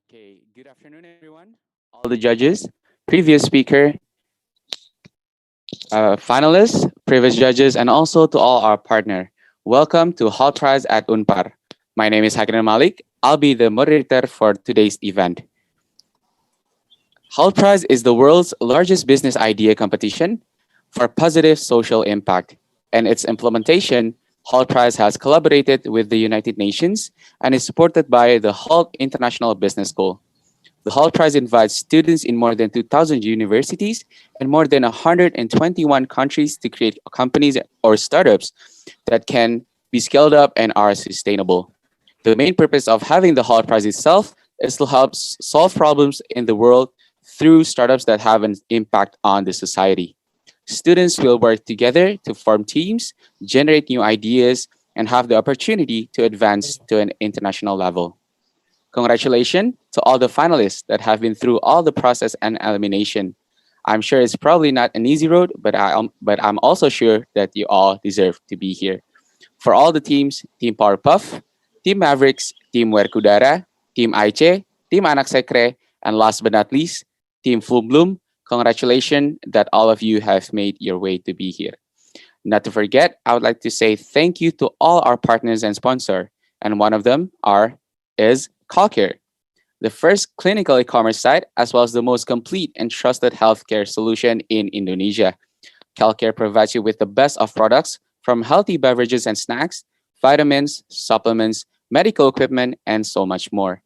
Okay, good afternoon, everyone. All the judges, previous speaker, finalists, previous judges, and also to all our partner. Welcome to Hult Prize at Unpar. My name is Hakinan Malik. I'll be the moderator for today's event. Hult Prize is the world's largest business idea competition for positive social impact. And its implementation, Hult Prize has collaborated with the United Nations and is supported by the Hult International Business School. The Hall Prize invites students in more than 2,000 universities and more than 121 countries to create companies or startups that can be scaled up and are sustainable. The main purpose of having the Hall Prize itself is to help solve problems in the world through startups that have an impact on the society. Students will work together to form teams, generate new ideas, and have the opportunity to advance to an international level. Congratulations to all the finalists that have been through all the process and elimination. I'm sure it's probably not an easy road, but I'm also sure that you all deserve to be here. For all the teams, Team Powerpuff, Team Mavericks, Team Werkudara, Team Aiche, Team Anak Sekre, and last but not least, Team Full Bloom, congratulations that all of you have made your way to be here. Not to forget, I would like to say thank you to all our partners and sponsor, and one of them is Calcare, the first clinical e-commerce site, as well as the most complete and trusted healthcare solution in Indonesia. Calcare provides you with the best of products from healthy beverages and snacks, vitamins, supplements, medical equipment, and so much more.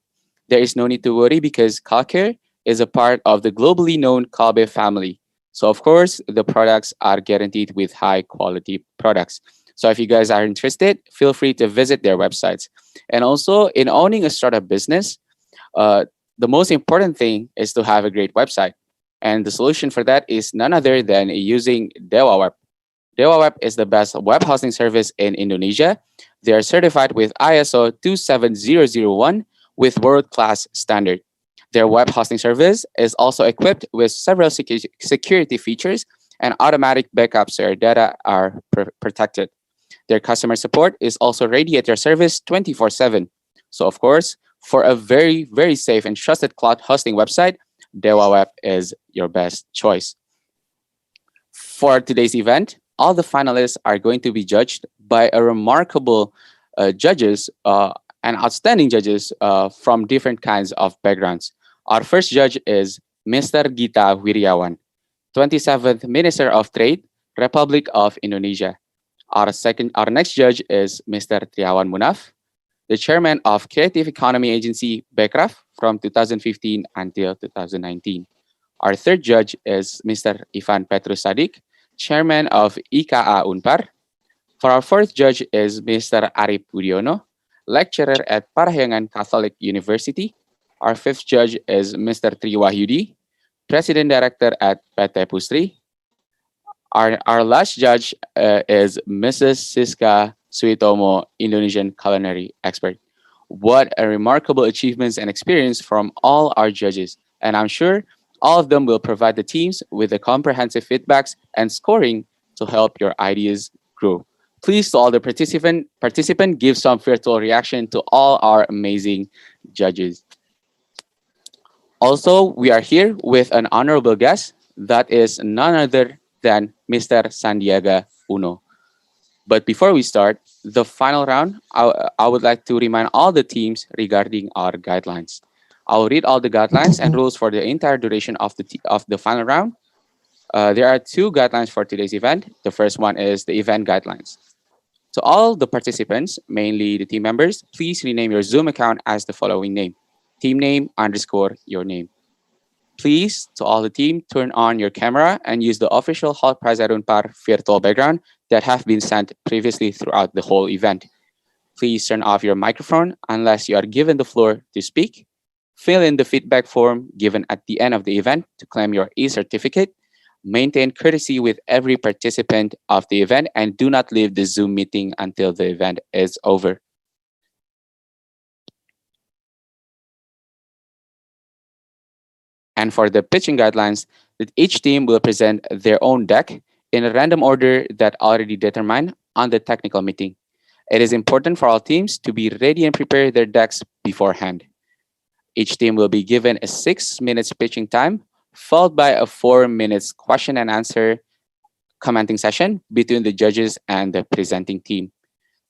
There is no need to worry because Calcare is a part of the globally known Kalbe family. So of course, the products are guaranteed with high quality products. So if you guys are interested, feel free to visit their websites. And also, in owning a startup business, the most important thing is to have a great website. And the solution for that is none other than using Dewa Web. Dewa Web is the best web hosting service in Indonesia. They are certified with ISO 27001 with world-class standard. Their web hosting service is also equipped with several security features and automatic backups so your data are protected. Their customer support is also ready at your service 24/7. So of course, for a very, very safe and trusted cloud hosting website, Dewa Web is your best choice. For today's event, all the finalists are going to be judged by a remarkable judges and outstanding judges from different kinds of backgrounds. Our first judge is Mr. Gita Wiryawan, 27th Minister of Trade, Republic of Indonesia. Our next judge is Mr. Triawan Munaf, the chairman of Creative Economy Agency Bekraf from 2015 until 2019. Our third judge is Mr. Ivan Petrus Sadik, chairman of IKA Unpar. For our fourth judge is Mr. Arif Budiono, lecturer at Parahyangan Catholic University. Our fifth judge is Mr. Tri Wahyudi, president director at PT Pustri. Our last judge is Mrs. Siska Suitomo, Indonesian culinary expert. What a remarkable achievements and experience from all our judges. And I'm sure all of them will provide the teams with the comprehensive feedbacks and scoring to help your ideas grow. Please, to all the participant, give some virtual reaction to all our amazing judges. Also, we are here with an honorable guest that is none other than Mr. Sandiaga Uno. But before we start the final round, I would like to remind all the teams regarding our guidelines. I'll read all the guidelines and rules for the entire duration of the final round. There are two guidelines for today's event. The first one is the event guidelines. To all the participants, mainly the team members, please rename your Zoom account as the following name: team name underscore your name. Please, to all the team, turn on your camera and use the official Hult Prize at Unpar virtual background that have been sent previously throughout the whole event. Please turn off your microphone unless you are given the floor to speak. Fill in the feedback form given at the end of the event to claim your e-certificate. Maintain courtesy with every participant of the event and do not leave the Zoom meeting until the event is over. And for the pitching guidelines, that each team will present their own deck in a random order that already determined on the technical meeting. It is important for all teams to be ready and prepare their decks beforehand. Each team will be given a 6 minutes pitching time, followed by a 4 minutes question and answer commenting session between the judges and the presenting team.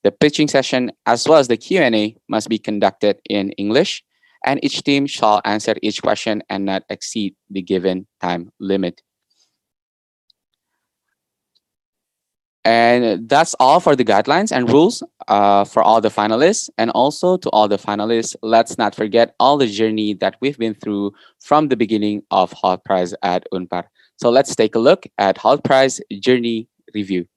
The pitching session as well as the Q&A must be conducted in English, and each team shall answer each question and not exceed the given time limit. And that's all for the guidelines and rules for all the finalists. And also to all the finalists, let's not forget all the journey that we've been through from the beginning of Hult Prize at Unpar. So let's take a look at Hult Prize Journey Review.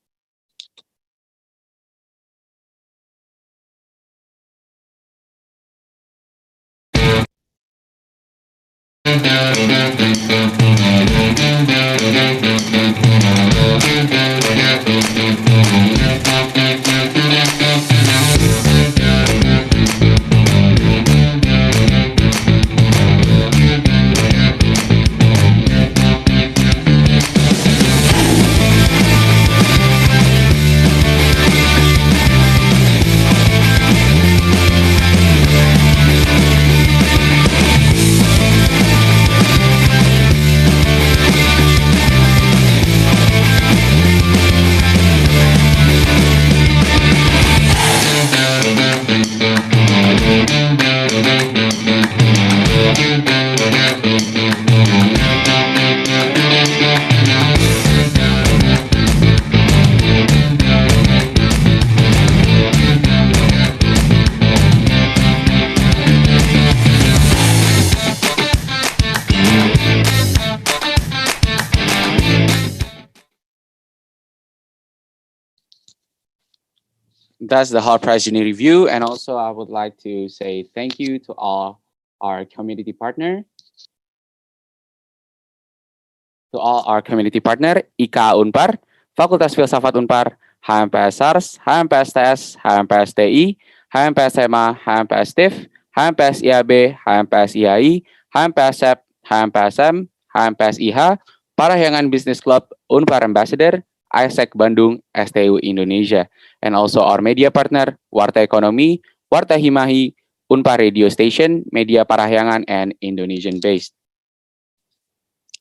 That's the Hult Prize Journey Review. And also I would like to say thank you to all our community partner. To all our community partner, IKA Unpar, Fakultas Filsafat Unpar, HMPS SARS, HMPS TS, HMPS TI, HMPS SEMA, HMPS TIF, HMPS IAB, HMPS IAI, HMPS SEP, HMPS M, HMPS IH, Parahyangan Business Club, Unpar Ambassador, ISEC Bandung, STU Indonesia, and also our media partner, Warta Ekonomi, Warta Himahi, Unpar Radio Station, Media Parahyangan, and Indonesian based.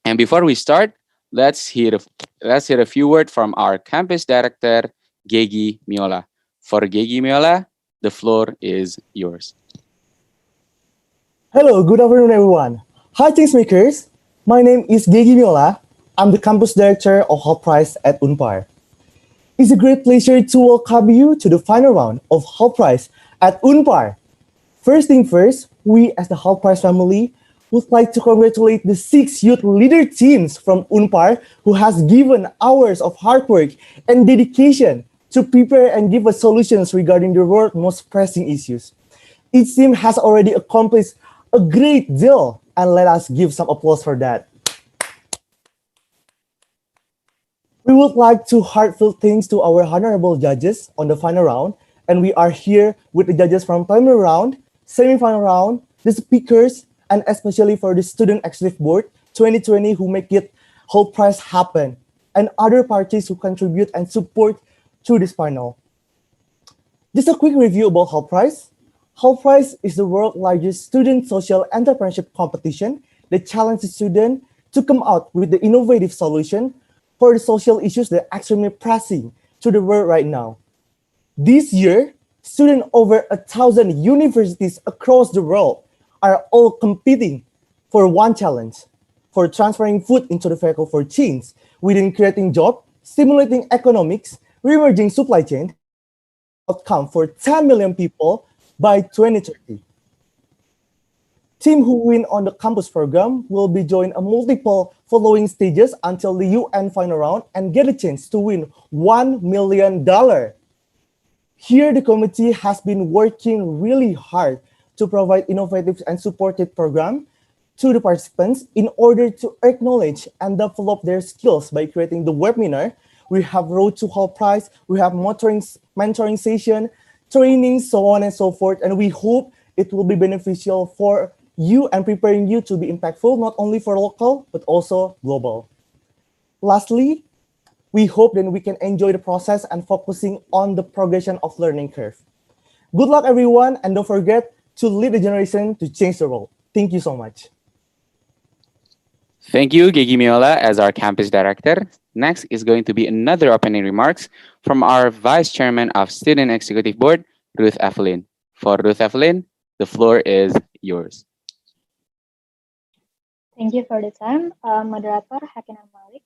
And before we start, let's hear a few words from our campus director, Gegi Miola. For Gegi Miola, the floor is yours. Hello, good afternoon, everyone. Hi, Changemakers. My name is Gegi Miola. I'm the campus director of Hult Prize at Unpar. It's a great pleasure to welcome you to the final round of Hult Prize at Unpar. First thing first, we as the Hult Prize family would like to congratulate the 6 youth leader teams from Unpar who has given hours of hard work and dedication to prepare and give us solutions regarding the world's most pressing issues. Each team has already accomplished a great deal, and let us give some applause for that. We would like to heartfelt thanks to our honorable judges on the final round, and we are here with the judges from primary round, semi-final round, the speakers, and especially for the Student Executive Board 2020 who make it Hult Prize happen, and other parties who contribute and support to this final. Just a quick review about Hult Prize. Hult Prize is the world's largest student social entrepreneurship competition that challenges students to come out with the innovative solution for the social issues that are extremely pressing to the world right now. This year, students over 1,000 universities across the world are all competing for one challenge, for transferring food into the vehicle for change, within creating jobs, stimulating economics, re-emerging supply chain, outcome for 10 million people by 2030. Team who win on the campus program will be joined a multiple following stages until the UN final round and get a chance to win $1 million. Here, the committee has been working really hard to provide innovative and supported program to the participants in order to acknowledge and develop their skills by creating the webinar. We have Road to Hult Prize, we have mentoring session, training, so on and so forth, and we hope it will be beneficial for you and preparing you to be impactful, not only for local, but also global. Lastly, we hope that we can enjoy the process and focusing on the progression of learning curve. Good luck, everyone, and don't forget to lead the generation to change the world. Thank you so much. Thank you, Gigi Miola, as our campus director. Next is going to be another opening remarks from our Vice Chairman of Student Executive Board, Ruth Evelyn. For Ruth Evelyn, the floor is yours. Thank you for the time, moderator Hakin and Malik.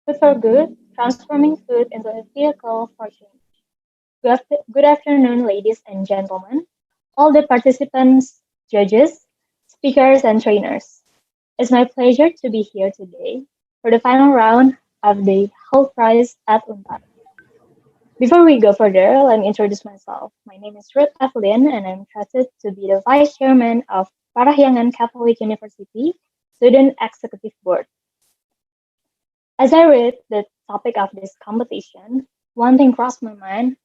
Food for Good, transforming food into a vehicle for change. Good afternoon, ladies and gentlemen, all the participants, judges, speakers, and trainers. It's my pleasure to be here today for the final round of the Hult Prize at Unpar. Before we go further, let me introduce myself. My name is Ruth Evelyn, and I'm trusted to be the Vice Chairman of Parahyangan Catholic University Student Executive Board. As I read the topic of this competition, one thing crossed my mind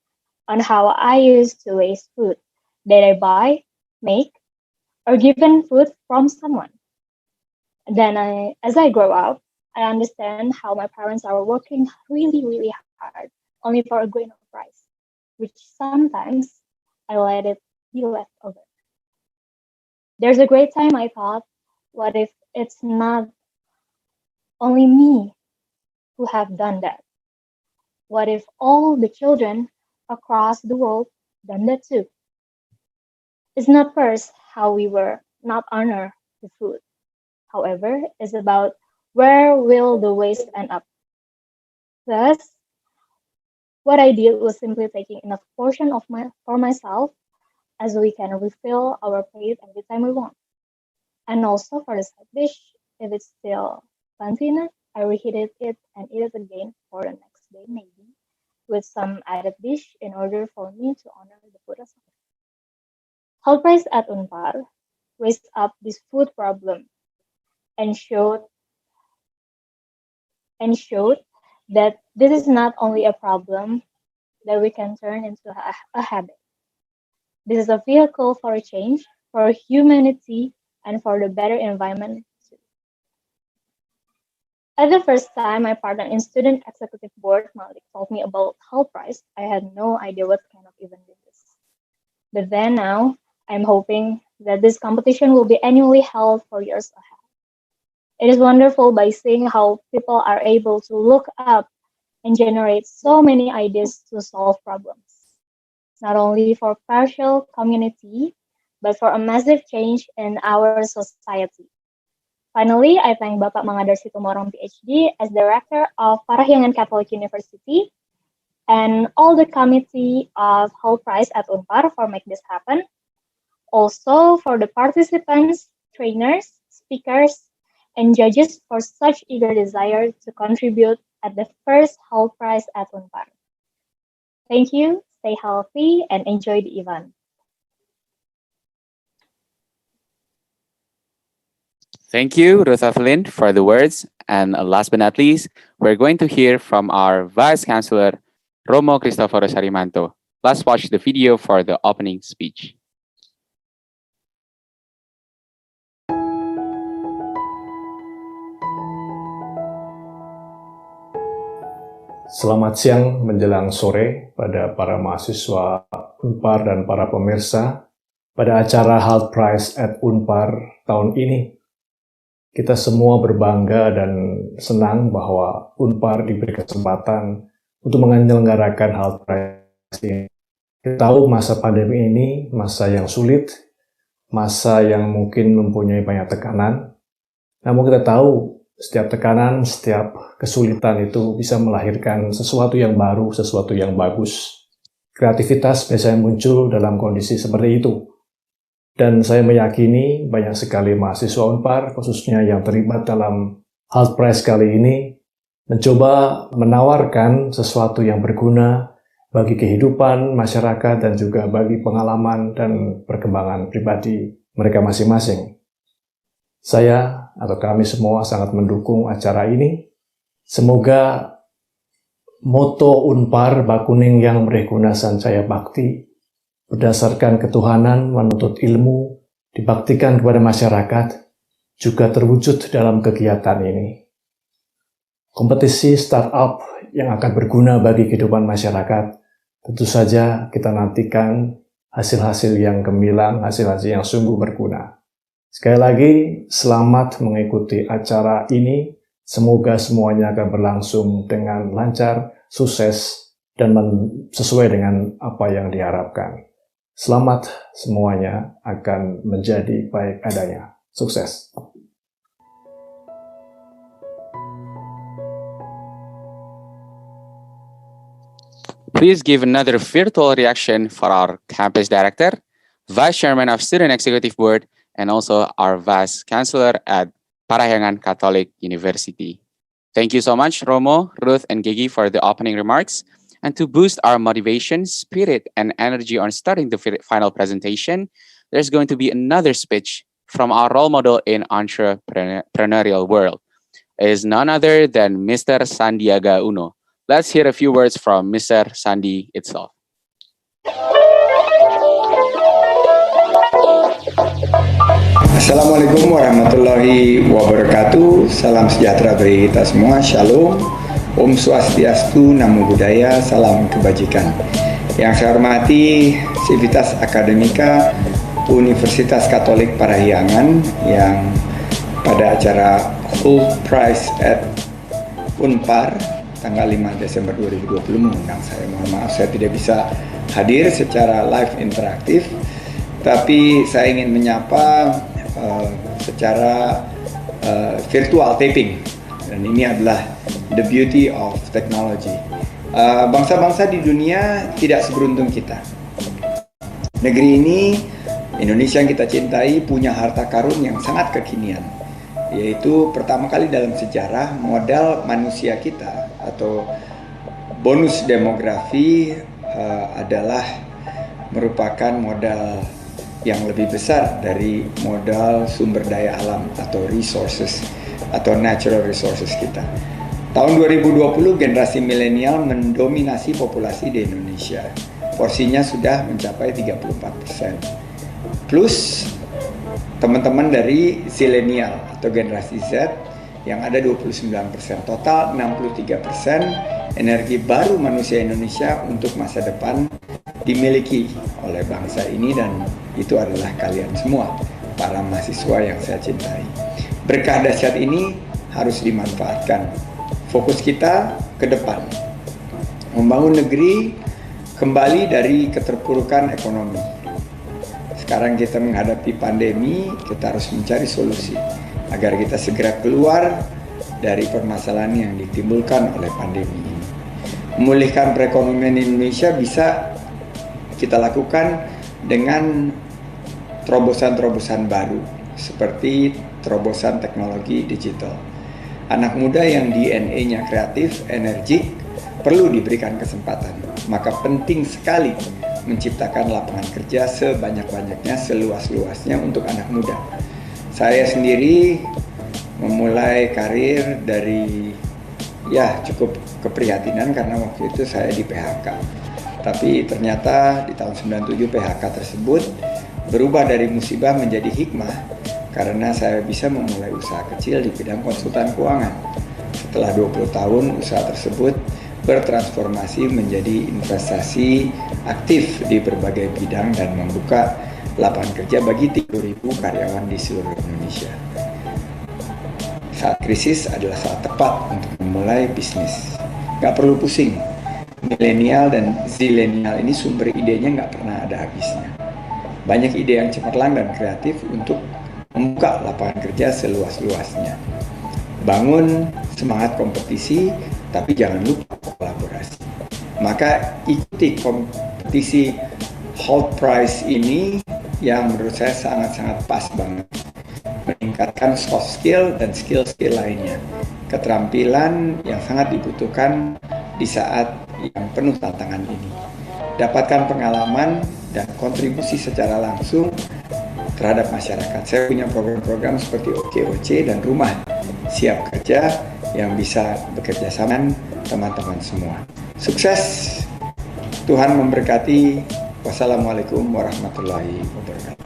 on how I used to waste food that I buy, make, or given food from someone. Then as I grow up, I understand how my parents are working really hard only for a grain of rice, which sometimes I let it be left over. There's a great time I thought, what if it's not only me who have done that? What if all the children across the world done that too? It's not first how we were not honor the food. However, it's about where will the waste end up. Thus, what I did was simply taking enough portion for myself as we can refill our plate every time we want. And also for the side dish, if it's still plenty enough, I reheated it and eat it again for the next day maybe with some added dish in order for me to honor the food as well. Hult Prize at Unpar raised up this food problem and showed that this is not only a problem that we can turn into a habit. This is a vehicle for a change, for humanity, and for the better environment too. At the first time my partner in Student Executive Board, Malik, told me about Hult Prize, I had no idea what kind of event this is. But then now, I'm hoping that this competition will be annually held for years ahead. It is wonderful by seeing how people are able to look up and generate so many ideas to solve problems, not only for partial community, but for a massive change in our society. Finally, I thank Bapak Mangadar Situmorang PhD as Director of Parahyangan Catholic University and all the committee of Hult Prize at Unpar for make this happen. Also for the participants, trainers, speakers, and judges for such eager desire to contribute at the first Hult Prize at Unpar. Thank you, stay healthy, and enjoy the event. Thank you, Ruth Evelyn, for the words. And last but not least, we're going to hear from our Vice Chancellor, Romo Cristoforos Harimanto. Let's watch the video for the opening speech. Selamat siang menjelang sore pada para mahasiswa Unpar dan para pemirsa pada acara Hult Prize at Unpar tahun ini. Kita semua berbangga dan senang bahwa Unpar diberi kesempatan untuk menyelenggarakan Hult Prize ini. Kita tahu masa pandemi ini masa yang sulit, masa yang mungkin mempunyai banyak tekanan. Namun kita tahu setiap tekanan, setiap kesulitan itu bisa melahirkan sesuatu yang baru, sesuatu yang bagus. Kreativitas biasanya muncul dalam kondisi seperti itu. Dan saya meyakini banyak sekali mahasiswa Unpar, khususnya yang terlibat dalam Hult Prize kali ini, mencoba menawarkan sesuatu yang berguna bagi kehidupan masyarakat dan juga bagi pengalaman dan perkembangan pribadi mereka masing-masing. Saya atau kami semua sangat mendukung acara ini. Semoga moto Unpar Bakuning yang berguna sancaya bakti berdasarkan ketuhanan menuntut ilmu dibaktikan kepada masyarakat juga terwujud dalam kegiatan ini. Kompetisi startup yang akan berguna bagi kehidupan masyarakat tentu saja kita nantikan hasil-hasil yang gemilang, hasil-hasil yang sungguh berguna. Sekali lagi, selamat mengikuti acara ini. Semoga semuanya akan berlangsung dengan lancar, sukses, dan sesuai dengan apa yang diharapkan. Selamat semuanya akan menjadi baik adanya. Sukses. Please give another virtual reaction for our campus director, Vice Chairman of Student Executive Board, and also our Vice Chancellor at Parahyangan Catholic University. Thank you so much, Romo, Ruth, and Gigi for the opening remarks. And to boost our motivation, spirit, and energy on starting the final presentation, there's going to be another speech from our role model in entrepreneurial world. It is none other than Mr. Sandiaga Uno. Let's hear a few words from Mr. Sandi itself. Assalamualaikum warahmatullahi wabarakatuh. Salam sejahtera bagi kita semua. Shalom. Om Swastiastu, Namo Buddhaya, salam kebajikan. Yang saya hormati Komunitas Akademika Universitas Katolik Parahyangan yang pada acara Hult Prize at Unpar tanggal 5 Desember 2020 mengundang saya. Mohon maaf saya tidak bisa hadir secara live interaktif, tapi saya ingin menyapa secara virtual taping, dan ini adalah the beauty of technology. Bangsa-bangsa di dunia tidak seberuntung kita. Negeri ini, Indonesia yang kita cintai, punya harta karun yang sangat kekinian, yaitu pertama kali dalam sejarah modal manusia kita atau bonus demografi adalah merupakan modal yang lebih besar dari modal sumber daya alam atau resources atau natural resources kita. Tahun 2020 generasi milenial mendominasi populasi di Indonesia. Porsinya sudah mencapai 34%. Plus teman-teman dari zilenial atau generasi Z yang ada 29%. Total 63% energi baru manusia Indonesia untuk masa depan dimiliki oleh bangsa ini, dan itu adalah kalian semua, para mahasiswa yang saya cintai. Berkah dahsyat ini harus dimanfaatkan. Fokus kita ke depan, membangun negeri kembali dari keterpurukan ekonomi. Sekarang kita menghadapi pandemi, kita harus mencari solusi agar kita segera keluar dari permasalahan yang ditimbulkan oleh pandemi ini. Memulihkan perekonomian Indonesia bisa kita lakukan dengan terobosan-terobosan baru seperti terobosan teknologi digital. Anak muda yang DNA-nya kreatif, energik, perlu diberikan kesempatan. Maka penting sekali menciptakan lapangan kerja sebanyak-banyaknya, seluas-luasnya untuk anak muda. Saya sendiri memulai karir dari cukup keprihatinan karena waktu itu saya di PHK. Tapi ternyata di tahun 97 PHK tersebut berubah dari musibah menjadi hikmah karena saya bisa memulai usaha kecil di bidang konsultan keuangan. Setelah 20 tahun usaha tersebut bertransformasi menjadi investasi aktif di berbagai bidang dan membuka lapangan kerja bagi 30.000 karyawan di seluruh Indonesia. Saat krisis adalah saat tepat untuk memulai bisnis. Gak perlu pusing. Milenial dan zilenial ini sumber idenya gak pernah ada habisnya. Banyak ide yang cemerlang dan kreatif untuk membuka lapangan kerja seluas-luasnya. Bangun semangat kompetisi, tapi jangan lupa kolaborasi. Maka ikuti kompetisi Hult Prize ini yang menurut saya sangat-sangat pas banget. Meningkatkan soft skill dan skill-skill lainnya. Keterampilan yang sangat dibutuhkan di saat yang penuh tantangan ini. Dapatkan pengalaman dan kontribusi secara langsung terhadap masyarakat. Saya punya program-program seperti OKOC dan Rumah Siap Kerja yang bisa bekerja sama dengan teman-teman semua. Sukses, Tuhan memberkati. Wassalamualaikum warahmatullahi wabarakatuh.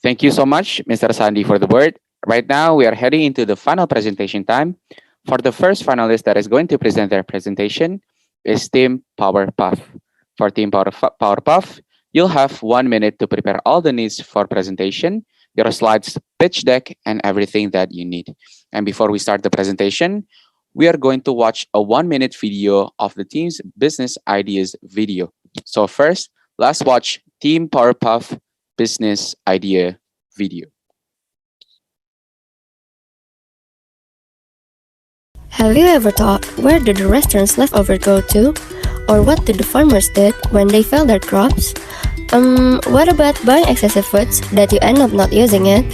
Thank you so much, Mr. Sandi, for the word. Right now, we are heading into the final presentation time. For the first finalist that is going to present their presentation is Team Powerpuff. For Team Powerpuff, you'll have 1 minute to prepare all the needs for presentation, your slides, pitch deck, and everything that you need. And before we start the presentation, we are going to watch a 1 minute video of the team's business ideas video. So first, let's watch Team Powerpuff business idea video. Have you ever thought, where did the restaurant's leftover go to? Or what did the farmers did when they fell their crops? What about buying excessive foods that you end up not using it?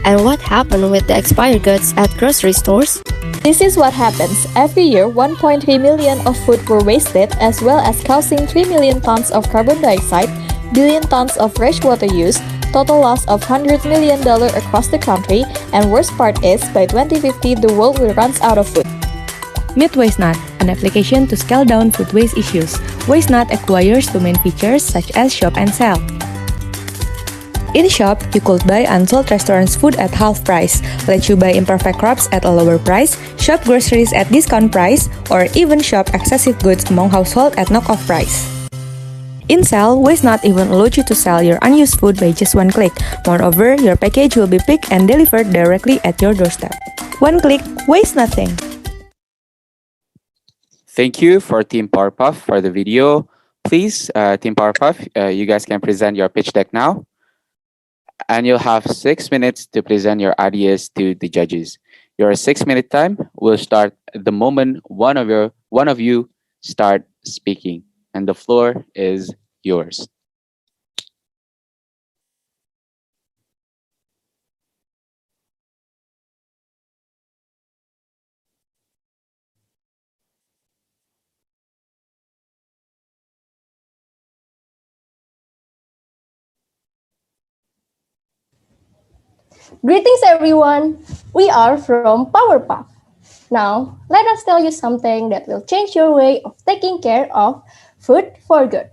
And what happened with the expired goods at grocery stores? This is what happens. Every year, 1.3 million of food were wasted, as well as causing 3 million tons of carbon dioxide, billion tons of fresh water use, total loss of $100 million across the country, and worst part is, by 2050, the world will run out of food. Meet WasteNut, an application to scale down food waste issues. WasteNut acquires two main features such as shop and sell. In shop, you could buy unsold restaurants' food at half price, let you buy imperfect crops at a lower price, shop groceries at discount price, or even shop excessive goods among household at knockoff price. In Sell, WasteNut even allows you to sell your unused food by just one click. Moreover, your package will be picked and delivered directly at your doorstep. One click, waste nothing. Thank you for Team Powerpuff for the video. Please, Team Powerpuff, you guys can present your pitch deck now. And you'll have 6 minutes to present your ideas to the judges. Your 6 minute time will start the moment one of you start speaking, and the floor is yours. Greetings everyone! We are from Powerpuff. Now, let us tell you something that will change your way of taking care of food for good.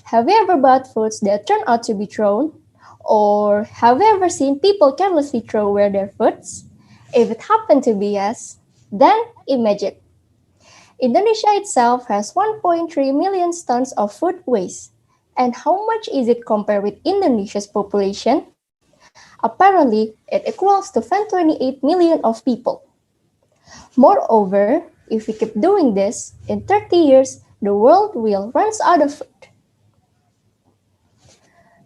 Have you ever bought foods that turn out to be thrown? Or have you ever seen people carelessly throw away their foods? If it happened to be yes, then imagine. Indonesia itself has 1.3 million tons of food waste. And how much is it compared with Indonesia's population? Apparently, it equals to 128 million of people. Moreover, if we keep doing this, in 30 years, the world will run out of food.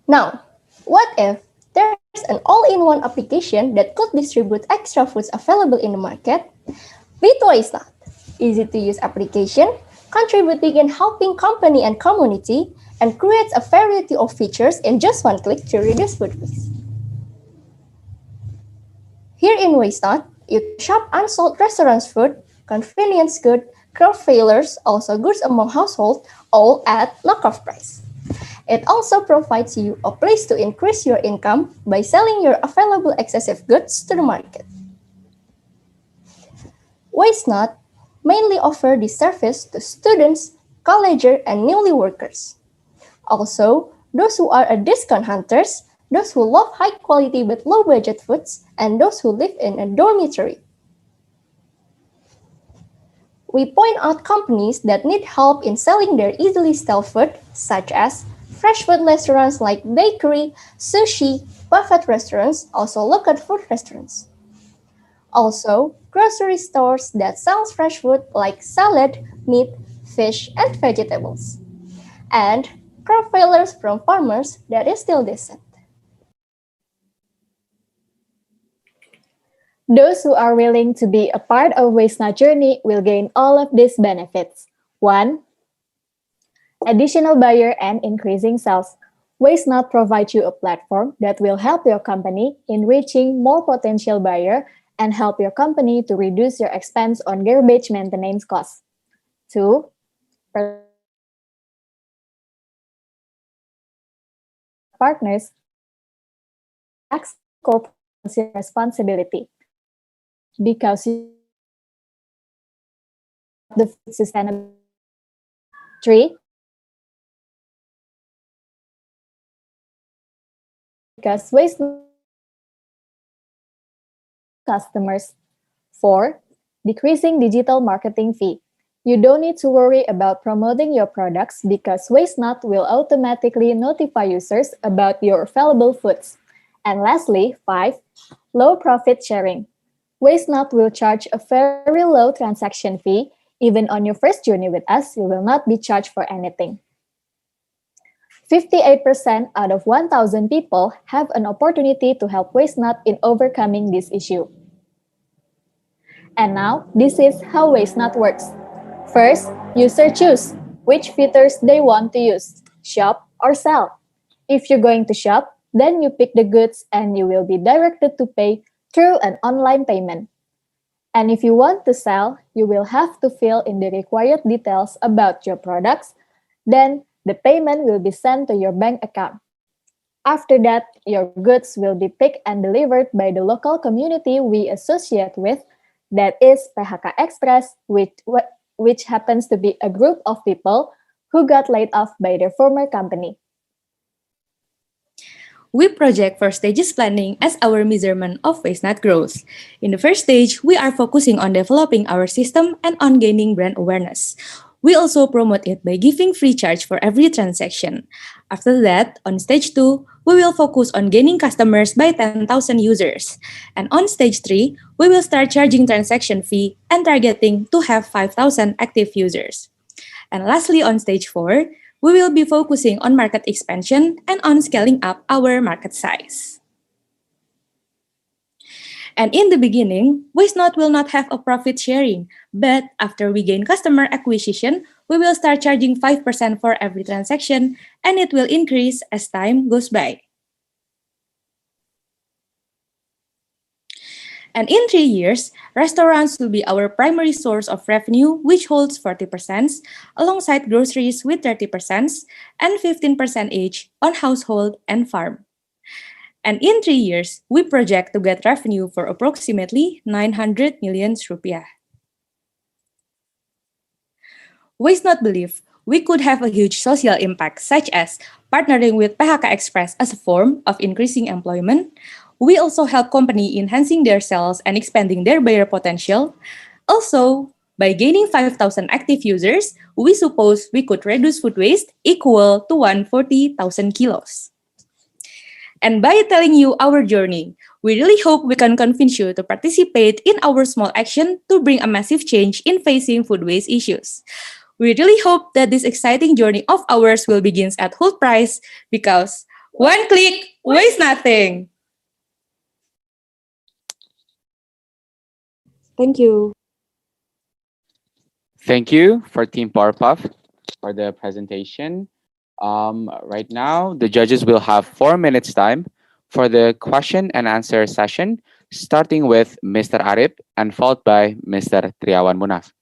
Now, what if there's an all-in-one application that could distribute extra foods available in the market? With WasteNut, easy-to-use application, contributing and helping company and community, and creates a variety of features in just one click to reduce food waste. Here in WasteNut, you can shop unsold restaurants' food, convenience good, craft failures, also goods among household, all at knockoff price. It also provides you a place to increase your income by selling your available excessive goods to the market. WasteNut mainly offer this service to students, collegers, and newly workers. Also, those who are discount hunters, those who love high quality but low budget foods, and those who live in a dormitory. We point out companies that need help in selling their easily stale food, such as fresh food restaurants like bakery, sushi, buffet restaurants, also local food restaurants. Also, grocery stores that sell fresh food like salad, meat, fish, and vegetables. And crop failures from farmers that is still decent. Those who are willing to be a part of WasteNut journey will gain all of these benefits. 1. Additional buyer and increasing sales. WasteNut provides you a platform that will help your company in reaching more potential buyer and help your company to reduce your expense on garbage maintenance costs. 2. Partners responsibility because the food sustainability. 3. Because waste customers. 4. Decreasing digital marketing fee You don't need to worry about promoting your products because WasteNot will automatically notify users about your available foods. And lastly, 5. Low profit sharing. WasteNot will charge a very low transaction fee. Even on your first journey with us, you will not be charged for anything. 58% out of 1,000 people have an opportunity to help WasteNot in overcoming this issue. And now, this is how WasteNot works. First, user choose which features they want to use, shop or sell. If you're going to shop, then you pick the goods and you will be directed to pay through an online payment. And if you want to sell, you will have to fill in the required details about your products. Then the payment will be sent to your bank account. After that, your goods will be picked and delivered by the local community we associate with, that is PHK Express, which happens to be a group of people who got laid off by their former company. We project 4 stages planning as our measurement of WasteNot growth. In the first stage, we are focusing on developing our system and on gaining brand awareness. We also promote it by giving free charge for every transaction. After that, on stage 2, we will focus on gaining customers by 10,000 users. And on stage 3, we will start charging transaction fee and targeting to have 5,000 active users. And lastly, on stage 4, we will be focusing on market expansion and on scaling up our market size. And in the beginning, WasteNot will not have a profit sharing, but after we gain customer acquisition, we will start charging 5% for every transaction, and it will increase as time goes by. And in 3 years, restaurants will be our primary source of revenue, which holds 40%, alongside groceries with 30%, and 15% each on household and farm. And in 3 years, we project to get revenue for approximately 900 million rupiah. WasteNot believe we could have a huge social impact, such as partnering with PHK Express as a form of increasing employment. We also help company enhancing their sales and expanding their buyer potential. Also, by gaining 5,000 active users, we suppose we could reduce food waste equal to 140,000 kilos. And by telling you our journey, we really hope we can convince you to participate in our small action to bring a massive change in facing food waste issues. We really hope that this exciting journey of ours will begin at Hult price, because one click, waste nothing. Thank you. Thank you for Team Powerpuff for the presentation. Right now, the judges will have 4 minutes time for the question and answer session, starting with Mr. Arif and followed by Mr. Triawan Munaf.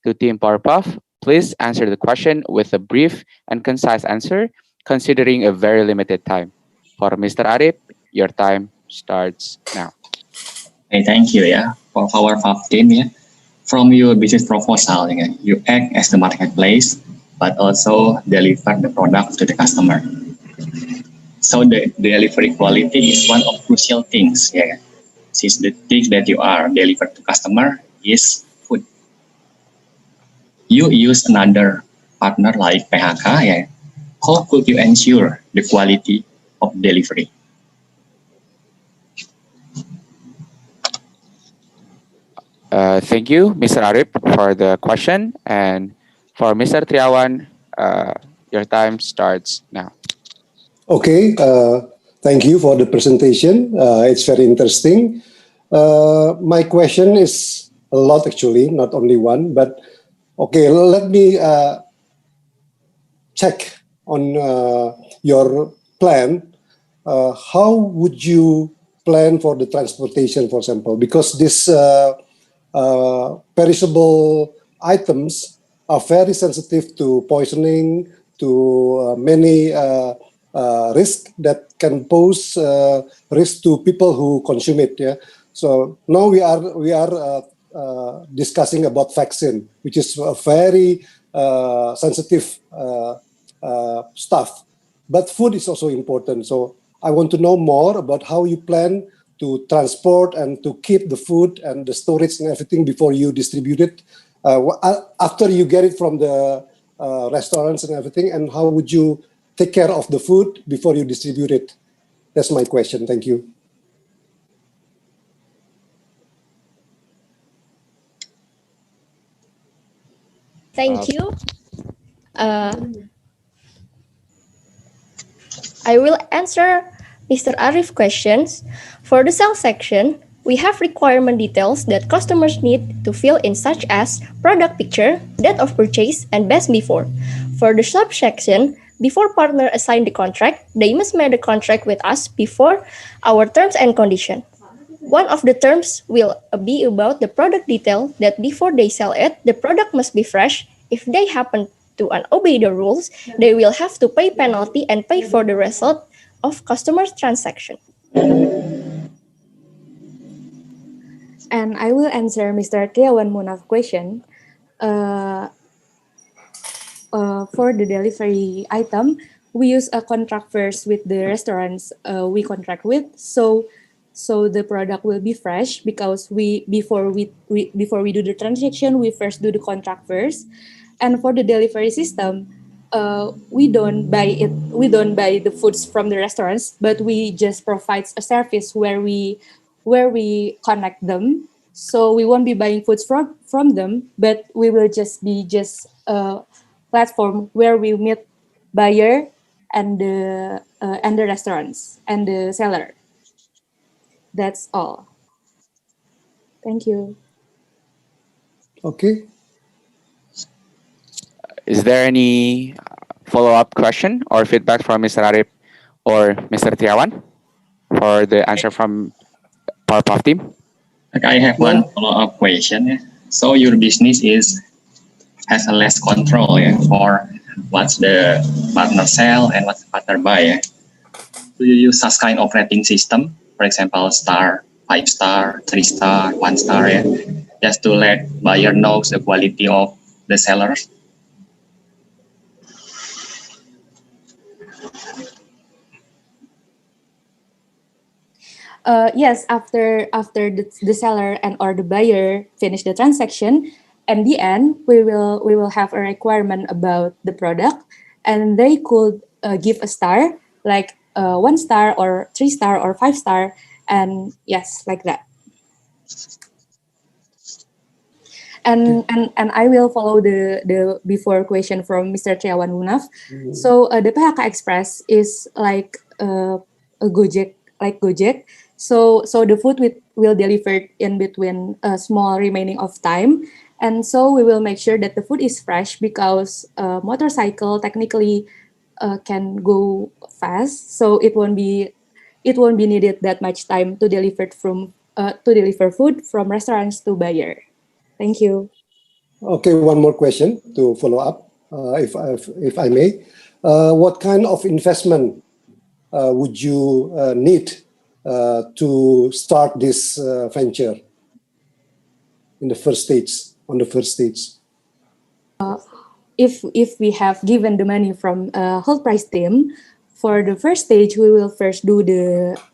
To Team Powerpuff, please answer the question with a brief and concise answer, considering a very limited time. For Mr. Arif, your time starts now. Okay, thank you for Powerpuff team. From your business proposal, you act as the marketplace, but also deliver the product to the customer. So the delivery quality is one of crucial things. Since the things that you are delivered to customer is food. You use another partner like PHK. How could you ensure the quality of delivery? Thank you, Mr. Arif, for the question. And for Mr. Triawan, your time starts now. Okay, thank you for the presentation. It's very interesting. My question is a lot actually, not only one, but okay, let me check on your plan. How would you plan for the transportation, for example? Because this perishable items are very sensitive to poisoning, to many risks that can pose risk to people who consume it. So now we are discussing about vaccine, which is a very sensitive stuff. But food is also important. So I want to know more about how you plan to transport and to keep the food and the storage and everything before you distribute it after you get it from the restaurants and everything, and how would you take care of the food before you distribute it? That's my question. Thank you. Thank you. I will answer Mr. Arif's questions. For the sales section, we have requirement details that customers need to fill in, such as product picture, date of purchase, and best before. For the shop section, before partner assign the contract, they must make the contract with us before our terms and condition. One of the terms will be about the product detail that before they sell it, the product must be fresh. If they happen to obey the rules, they will have to pay penalty and pay for the result of customer's transaction. And I will answer Mr. Triawan Munaf's question. For the delivery item, we use a contract first with the restaurants we contract with, so the product will be fresh, because before we do the transaction, we first do the contract first. And for the delivery system, we don't buy the foods from the restaurants, but we just provide a service where we connect them. So we won't be buying foods from them, but we will just be a platform where we meet buyer and the restaurants and the seller. That's all. Thank you. Okay. Is there any follow-up question or feedback from Mr. Arif or Mr. Triawan for the answer from PowerPuff team? I have one follow-up question. So your business has a less control for what's the partner sell and what's the partner buy. Do you use such kind of rating system? For example, star, 5-star, 3-star, 1-star, just to let buyer know the quality of the sellers? Yes, after the seller and or the buyer finish the transaction, in the end we will have a requirement about the product, and they could give a star, like 1-star or 3-star or 5-star, and yes, like that. And I will follow the before question from Mr. Triawan Munaf. So the PHK Express is like a Gojek, like Gojek. So the food will delivered in between a small remaining of time, and so we will make sure that the food is fresh, because motorcycle technically can go fast, so it won't be needed that much time to deliver food from restaurants to buyer. Thank you. Okay, one more question to follow up, if I may. What kind of investment would you need to start this venture in the first stage, on the first stage? If we have given the money from Hult Price team, for the first stage, we will first do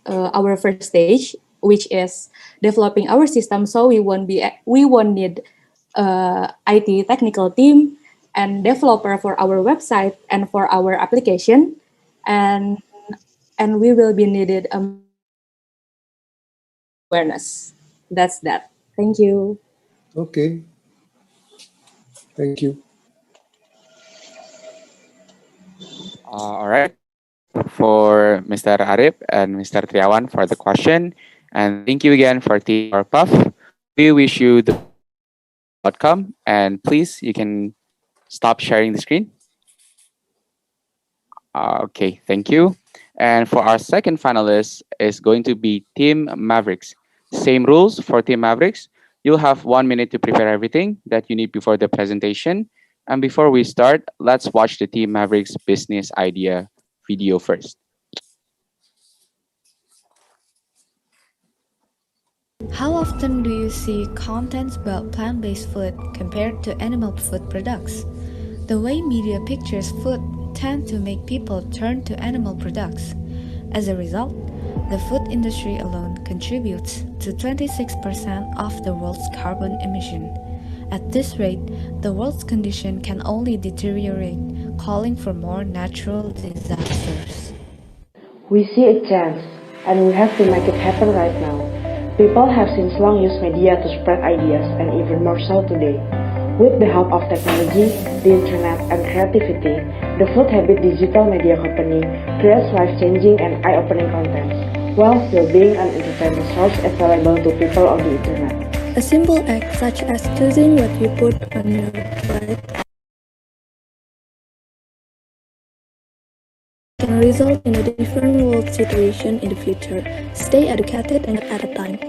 our first stage, which is developing our system. So we won't need IT technical team and developer for our website and for our application, and we will be needed awareness. That's that. Thank you. Okay. Thank you. All right. For Mr. Arif and Mr. Triawan for the question. And thank you again for Team PowerPuff. We wish you the outcome. And please, you can stop sharing the screen. Okay, thank you. And for our second finalist is going to be Team Mavericks. Same rules for Team Mavericks. You'll have 1 minute to prepare everything that you need before the presentation. And before we start, let's watch the Team Mavericks business idea video first. How often do you see contents about plant-based food compared to animal food products? The way media pictures food tend to make people turn to animal products. As a result, the food industry alone contributes to 26% of the world's carbon emission. At this rate, the world's condition can only deteriorate, calling for more natural disasters. We see a chance, and we have to make it happen right now. People have since long used media to spread ideas, and even more so today. With the help of technology, the internet, and creativity, the Food Habit digital media company creates life-changing and eye-opening content, while still being an entertainment source available to people on the internet. A simple act such as choosing what you put on your plate can result in a different world situation in the future. Stay educated and at a time.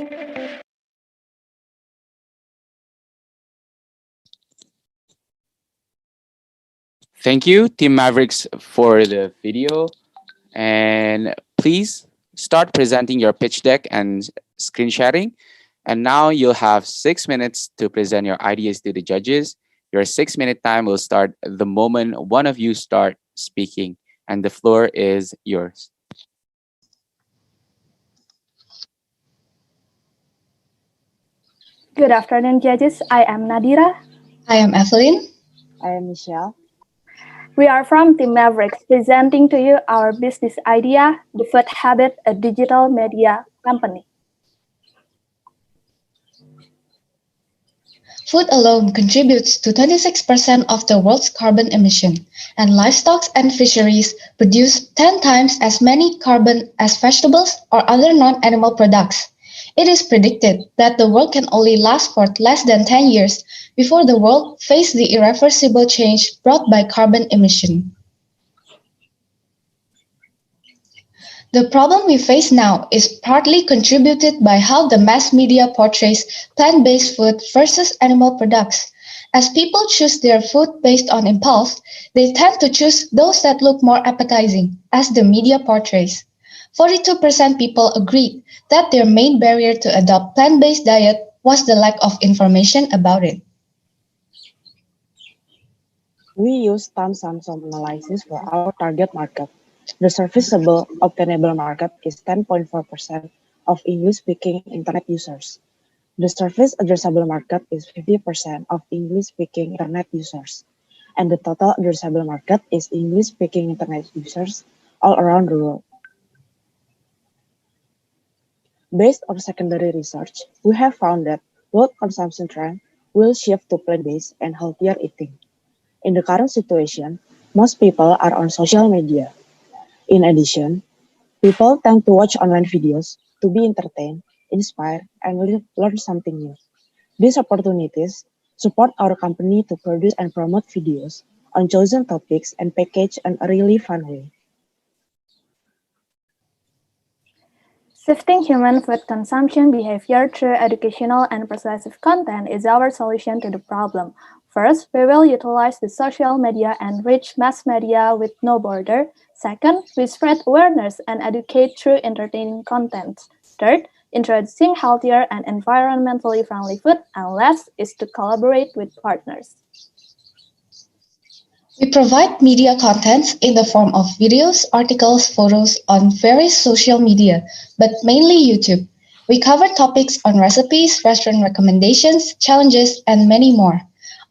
Thank you, Team Mavericks, for the video. And please start presenting your pitch deck and screen sharing. And now you'll have 6 minutes to present your ideas to the judges. Your 6-minute time will start the moment one of you start speaking, and the floor is yours. Good afternoon, judges. I am Nadira. I am Evelyn. I am Michelle. We are from Team Mavericks, presenting to you our business idea, The Food Habit, a digital media company. Food alone contributes to 26% of the world's carbon emission, and livestock and fisheries produce 10 times as many carbon as vegetables or other non-animal products. It is predicted that the world can only last for less than 10 years before the world faces the irreversible change brought by carbon emission. The problem we face now is partly contributed by how the mass media portrays plant-based food versus animal products. As people choose their food based on impulse, they tend to choose those that look more appetizing, as the media portrays. 42% people agreed that their main barrier to adopt plant-based diet was the lack of information about it. We use time Samsung analysis for our target market. The serviceable obtainable market is 10.4% of English-speaking internet users. The service addressable market is 50% of English-speaking internet users. And the total addressable market is English-speaking internet users all around the world. Based on secondary research, we have found that world consumption trend will shift to plant-based and healthier eating. In the current situation, most people are on social media. In addition, people tend to watch online videos to be entertained, inspired, and learn something new. These opportunities support our company to produce and promote videos on chosen topics and packaged in a really fun way. Shifting human food consumption behavior through educational and persuasive content is our solution to the problem. First, we will utilize the social media and reach mass media with no border. Second, we spread awareness and educate through entertaining content. Third, introducing healthier and environmentally friendly food. And last is to collaborate with partners. We provide media contents in the form of videos, articles, photos on various social media, but mainly YouTube. We cover topics on recipes, restaurant recommendations, challenges, and many more.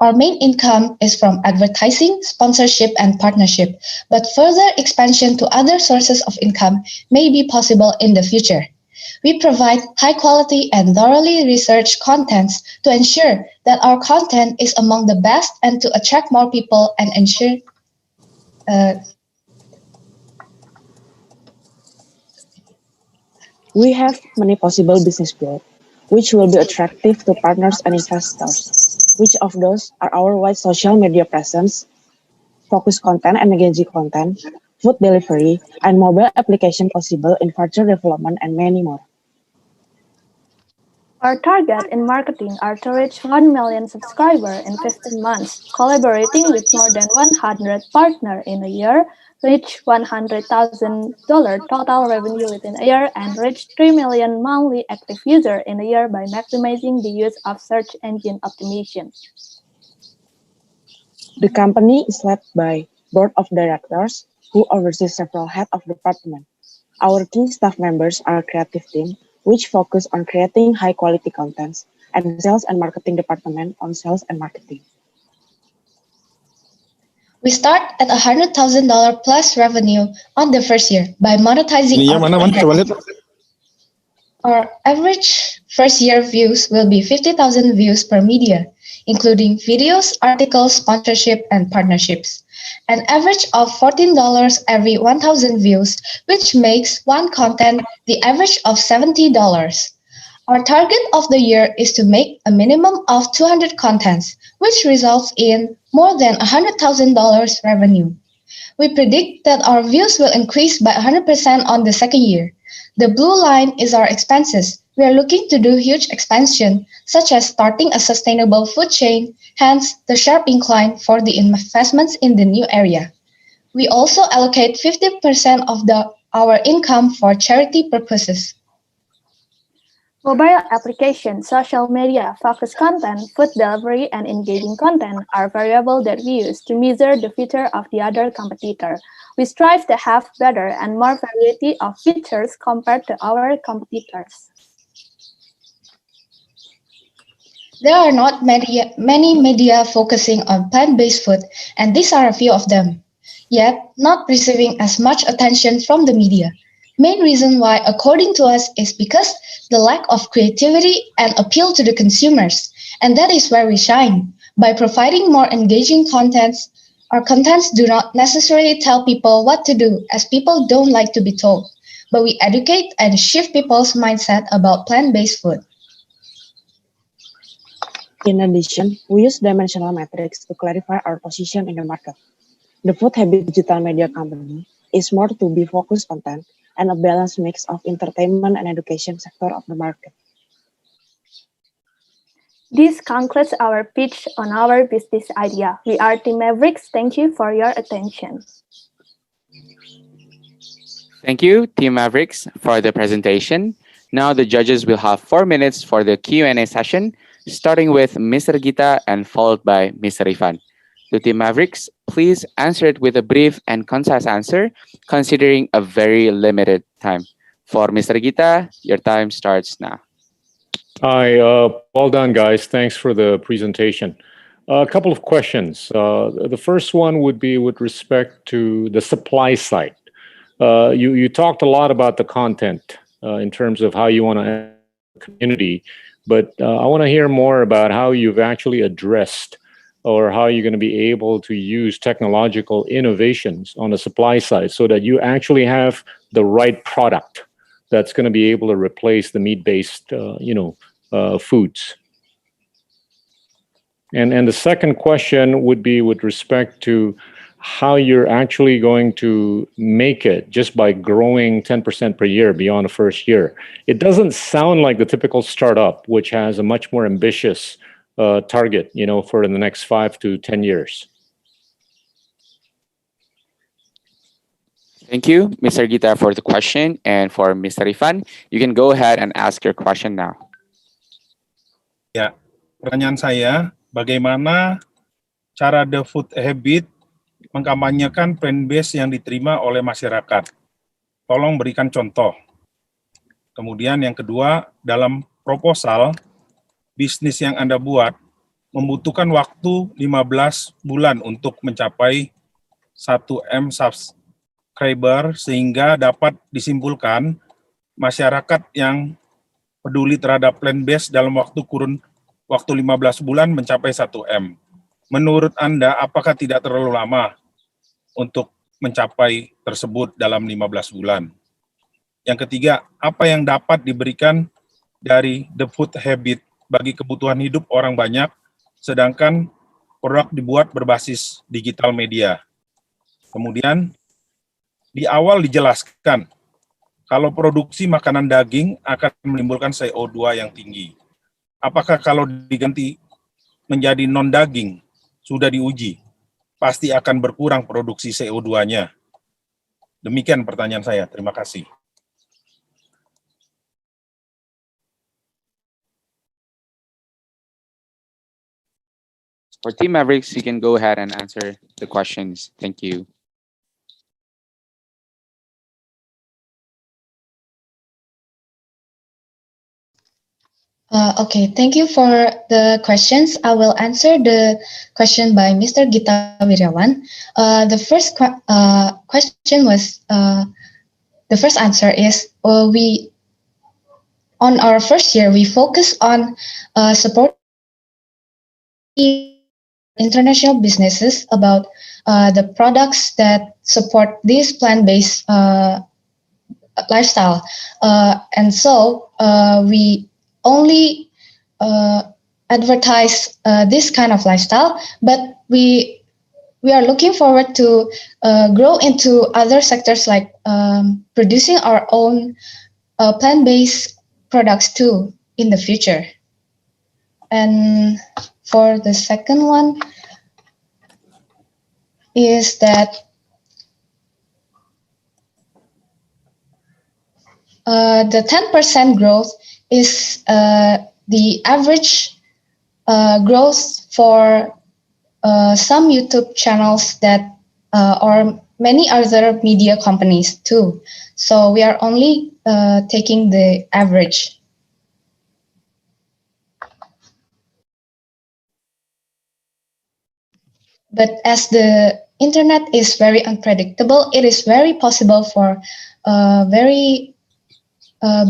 Our main income is from advertising, sponsorship, and partnership, but further expansion to other sources of income may be possible in the future. We provide high-quality and thoroughly researched contents to ensure that our content is among the best and to attract more people and ensure We have many possible business growth, which will be attractive to partners and investors. Which of those are our wide social media presence, focused content and engaging content, food delivery, and mobile application possible in further development, and many more. Our target in marketing are to reach 1 million subscribers in 15 months, collaborating with more than 100 partners in a year, reach $100,000 total revenue within a year, and reach 3 million monthly active users in a year by maximizing the use of search engine optimization. The company is led by board of directors who oversees several heads of department. Our key staff members are a creative team which focus on creating high quality contents and Sales and Marketing Department on Sales and Marketing. We start at $100,000 plus revenue on the first year by monetizing our average first year views will be 50,000 views per media, including videos, articles, sponsorship, and partnerships. An average of $14 every 1,000 views, which makes one content the average of $70. Our target of the year is to make a minimum of 200 contents, which results in more than $100,000 revenue. We predict that our views will increase by 100% on the second year. The blue line is our expenses. We are looking to do huge expansion, such as starting a sustainable food chain, hence the sharp incline for the investments in the new area. We also allocate 50% of our income for charity purposes. Mobile application, social media, focused content, food delivery, and engaging content are variables that we use to measure the feature of the other competitor. We strive to have better and more variety of features compared to our competitors. There are not many media focusing on plant-based food, and these are a few of them, yet not receiving as much attention from the media. Main reason why, according to us, is because the lack of creativity and appeal to the consumers, and that is where we shine. By providing more engaging contents, our contents do not necessarily tell people what to do, as people don't like to be told, but we educate and shift people's mindset about plant-based food. In addition, we use dimensional metrics to clarify our position in the market. The Food Habit Digital Media Company is more to be focused content and a balanced mix of entertainment and education sector of the market. This concludes our pitch on our business idea. We are Team Mavericks. Thank you for your attention. Thank you, Team Mavericks, for the presentation. Now the judges will have 4 minutes for the Q&A session, starting with Mr. Gita and followed by Mr. Ivan. To Team Mavericks, please answer it with a brief and concise answer, considering a very limited time. For Mr. Gita, your time starts now. Hi, well done, guys. Thanks for the presentation. A couple of questions. The first one would be with respect to the supply side. You talked a lot about the content in terms of how you want to community, but I want to hear more about how you've actually addressed or how you're going to be able to use technological innovations on the supply side so that you actually have the right product that's going to be able to replace the meat-based, foods. And the second question would be with respect to how you're actually going to make it just by growing 10% per year beyond the first year. It doesn't sound like the typical startup, which has a much more ambitious target, for the next 5 to 10 years. Thank you, Mr. Gita, for the question. And for Mr. Ivan, you can go ahead and ask your question now. Ya, pertanyaan saya, bagaimana cara The Food Habit mengkampanyekan plant-based yang diterima oleh masyarakat? Tolong berikan contoh. Kemudian yang kedua, dalam proposal, bisnis yang Anda buat membutuhkan waktu 15 bulan untuk mencapai 1M subscriber sehingga dapat disimpulkan masyarakat yang peduli terhadap plant-based dalam kurun waktu 15 bulan mencapai 1M. Menurut Anda, apakah tidak terlalu lama untuk mencapai tersebut dalam 15 bulan? Yang ketiga, apa yang dapat diberikan dari The Food Habit bagi kebutuhan hidup orang banyak, sedangkan produk dibuat berbasis digital media? Kemudian, di awal dijelaskan, kalau produksi makanan daging akan menimbulkan CO2 yang tinggi. Apakah kalau diganti menjadi non-daging, sudah diuji, pasti akan berkurang produksi CO2-nya? Demikian pertanyaan saya. Terima kasih. For Team Mavericks, you can go ahead and answer the questions. Thank you. Okay, thank you for the questions. I will answer the question by Mr. Gita Wiryawan. The first question was the first answer is we on our first year we focus on supporting international businesses about the products that support this plant-based lifestyle, and so we only advertise this kind of lifestyle, but we are looking forward to grow into other sectors like producing our own plant-based products too in the future. And for the second one is that the 10% growth is the average growth for some YouTube channels that or many other media companies too. So we are only taking the average. But as the internet is very unpredictable, it is very possible for very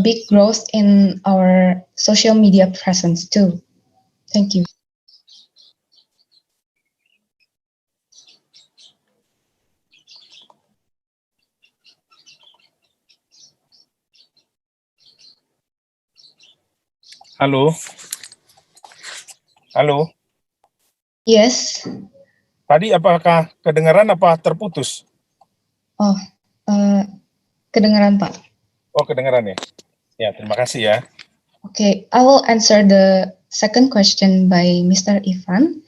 big growth in our social media presence too. Thank you. Halo? Halo? Yes. Tadi apakah kedengaran apa terputus? Oh, kedengaran Pak. Oh, kedengaran ya? Ya, terima kasih ya. Okay, I will answer the second question by Mr. Ivan,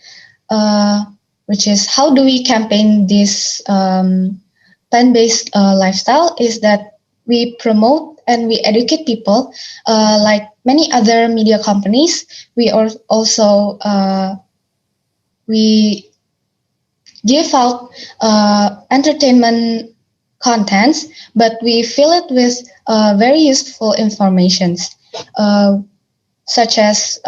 which is how do we campaign this plant-based lifestyle? Is that we promote and we educate people like many other media companies. We also we give out entertainment contents, but we fill it with very useful informations, such as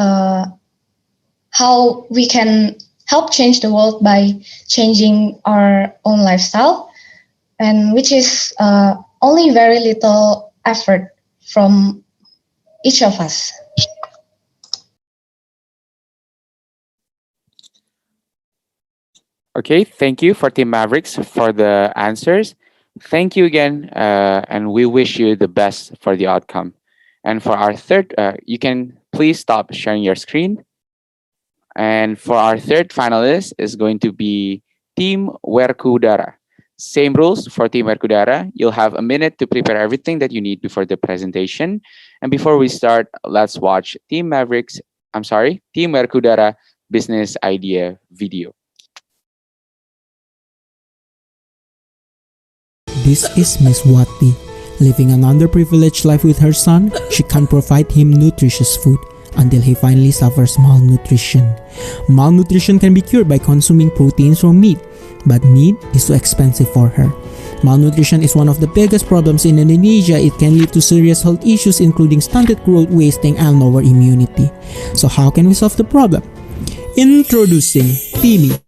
how we can help change the world by changing our own lifestyle, and which is only very little effort from each of us. Okay, thank you for Team Mavericks for the answers. Thank you again, and we wish you the best for the outcome. And for our third, you can please stop sharing your screen. And for our third finalist is going to be Team Werkudara. Same rules for Team Werkudara. You'll have a minute to prepare everything that you need before the presentation. And before we start, let's watch Team Werkudara business idea video. This is Miss Wati. Living an underprivileged life with her son, she can't provide him nutritious food until he finally suffers malnutrition. Malnutrition can be cured by consuming proteins from meat, but meat is too expensive for her. Malnutrition is one of the biggest problems in Indonesia. It can lead to serious health issues including stunted growth, wasting, and lower immunity. So how can we solve the problem? Introducing Timi,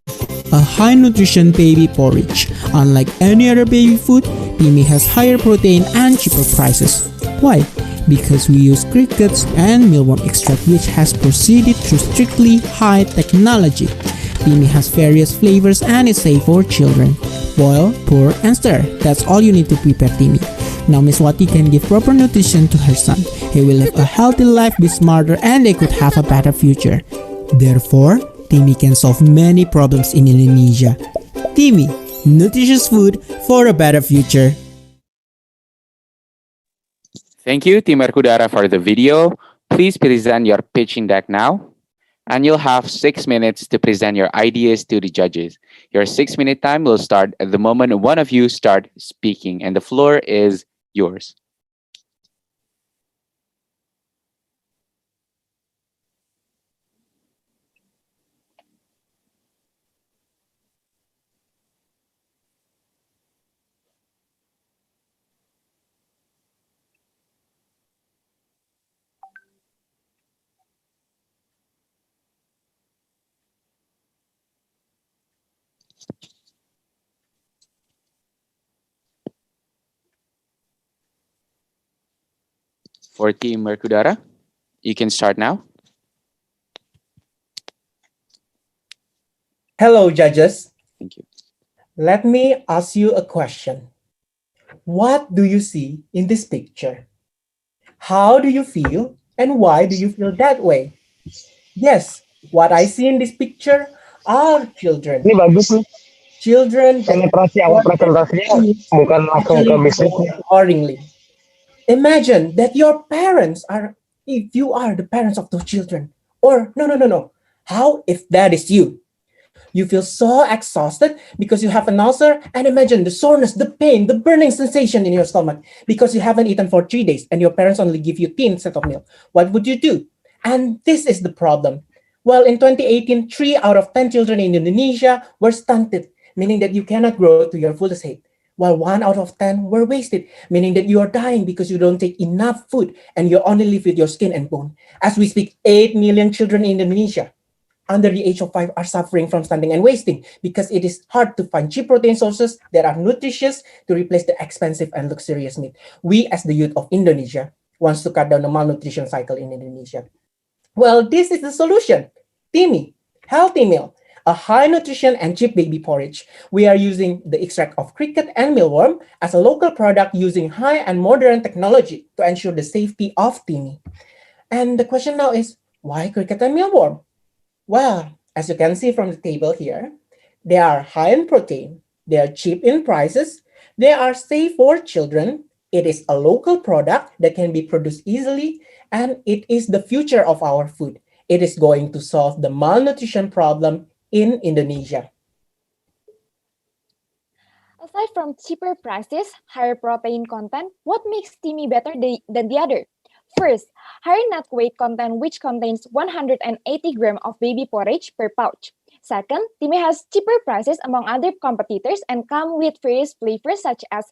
a high nutrition baby porridge. Unlike any other baby food, Timi has higher protein and cheaper prices. Why? Because we use crickets and mealworm extract, which has proceeded through strictly high technology. Timi has various flavors and is safe for children. Boil, pour, and stir. That's all you need to prepare Timi. Now Miss Wati can give proper nutrition to her son. He will live a healthy life, be smarter, and they could have a better future. Therefore, Timi can solve many problems in Indonesia. Timi, nutritious food for a better future. Thank you, Team Werkudara, for the video. Please present your pitching deck now. And you'll have 6 minutes to present your ideas to the judges. Your 6-minute time will start at the moment one of you start speaking, and the floor is yours. For Team Mercudara, you can start now. Hello, judges. Thank you. Let me ask you a question. What do you see in this picture? How do you feel and why do you feel that way? Yes, what I see in this picture are children. Ini bagus nih. Children that Penetrasi awal presentasinya bukan langsung ke actually bisnisnya. accordingly. Imagine that your parents are, if you are the parents of those children, or no. How if that is you? You feel so exhausted because you have an ulcer, and imagine the soreness, the pain, the burning sensation in your stomach because you haven't eaten for 3 days and your parents only give you tea instead of meal. What would you do? And this is the problem. Well, in 2018, 3 out of 10 children in Indonesia were stunted, meaning that you cannot grow to your fullest height, while 1 out of 10 were wasted, meaning that you are dying because you don't take enough food and you only live with your skin and bone. As we speak, 8 million children in Indonesia under the age of 5 are suffering from stunting and wasting because it is hard to find cheap protein sources that are nutritious to replace the expensive and luxurious meat. We, as the youth of Indonesia, wants to cut down the malnutrition cycle in Indonesia. Well, this is the solution. Timmy, healthy meal, a high nutrition and cheap baby porridge. We are using the extract of cricket and mealworm as a local product using high and modern technology to ensure the safety of Timmy. And the question now is, why cricket and mealworm? Well, as you can see from the table here, they are high in protein, they are cheap in prices, they are safe for children, it is a local product that can be produced easily, and it is the future of our food. It is going to solve the malnutrition problem in Indonesia. Aside from cheaper prices, higher protein content, what makes Timmy better than the other? First, higher net weight content, which contains 180 grams of baby porridge per pouch. Second, Timmy has cheaper prices among other competitors and come with various flavors such as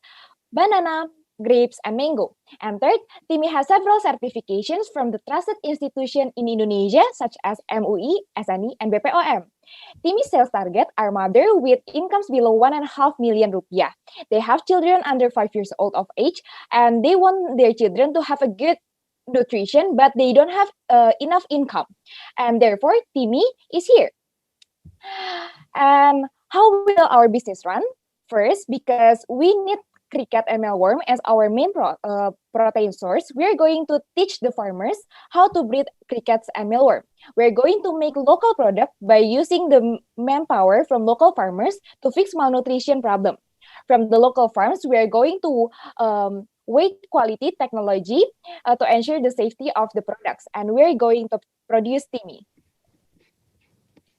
banana, grapes, and mango. And third, Timmy has several certifications from the trusted institution in Indonesia such as MUI, SNI, and BPOM. Timmy's sales target are mother with incomes below 1.5 million rupiah. They have children under 5 years old of age, and they want their children to have a good nutrition, but they don't have enough income, and therefore Timmy is here. And how will our business run? First, because we need cricket and mealworm as our main protein source, we're going to teach the farmers how to breed crickets and mealworm. We're going to make local product by using the manpower from local farmers to fix malnutrition problem. From the local farms, we are going to weight quality technology to ensure the safety of the products, and we're going to produce Timmy.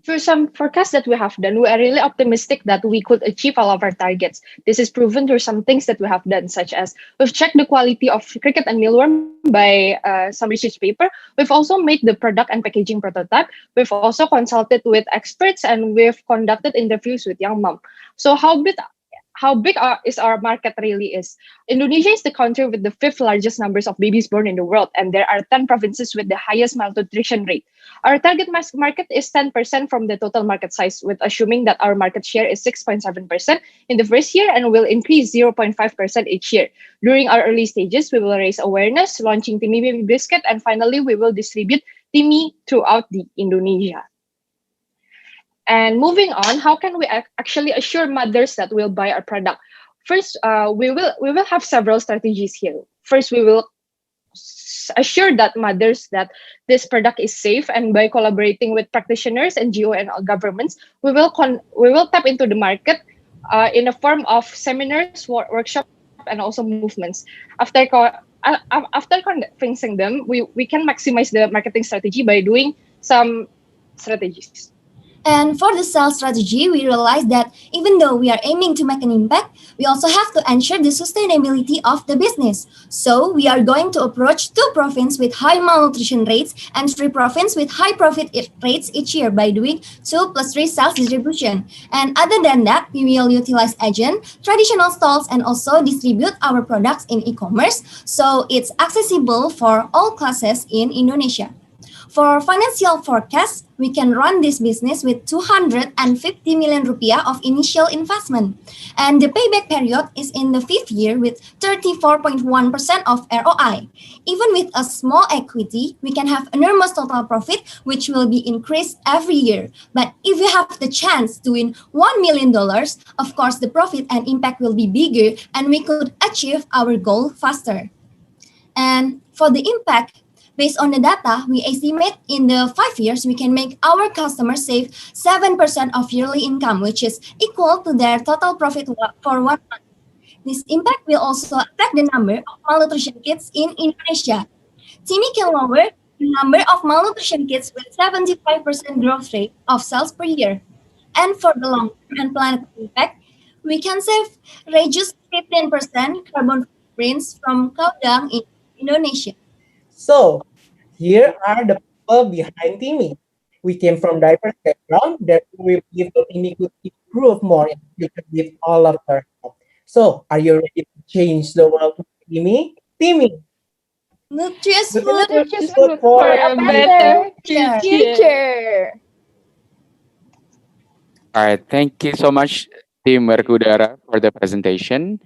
Through some forecasts that we have done, we are really optimistic that we could achieve all of our targets. This is proven through some things that we have done, such as we've checked the quality of cricket and mealworm by some research paper. We've also made the product and packaging prototype. We've also consulted with experts, and we've conducted interviews with young mom. So how big is our market really is? Indonesia is the country with the 5th largest numbers of babies born in the world, and there are 10 provinces with the highest malnutrition rate. Our target market is 10% from the total market size, with assuming that our market share is 6.7% in the first year and will increase 0.5% each year. During our early stages, we will raise awareness, launching Timmy Baby Biscuit, and finally, we will distribute Timmy throughout the Indonesia. And moving on, how can we actually assure mothers that will buy our product? First, we will have several strategies here. First, we will assure that mothers that this product is safe, and by collaborating with practitioners, NGO, and governments, we will tap into the market in a form of seminars, workshops, and also movements. After convincing them, we can maximize the marketing strategy by doing some strategies. And for the sales strategy, we realized that even though we are aiming to make an impact, we also have to ensure the sustainability of the business. So we are going to approach 2 provinces with high malnutrition rates and 3 provinces with high profit rates each year by doing 2+3 sales distribution. And other than that, we will utilize agent, traditional stalls, and also distribute our products in e-commerce, so it's accessible for all classes in Indonesia. For financial forecast, we can run this business with 250 million rupiah of initial investment. And the payback period is in the 5th year with 34.1% of ROI. Even with a small equity, we can have enormous total profit, which will be increased every year. But if you have the chance to win $1 million, of course, the profit and impact will be bigger and we could achieve our goal faster. And for the impact, based on the data, we estimate in the 5 years, we can make our customers save 7% of yearly income, which is equal to their total profit for 1 month. This impact will also affect the number of malnutrition kids in Indonesia. Timmy can lower the number of malnutrition kids with 75% growth rate of sales per year. And for the long-term and planetary impact, we can save reduce 15% carbon footprints from cow dung in Indonesia. So, here are the people behind Timmy. We came from diverse background that we believe that Timmy could improve more in the future with all of her help. So, are you ready to change the world with Timmy? Timmy! Nutritious food for a better future. All right, thank you so much, Team Merkudara, for the presentation.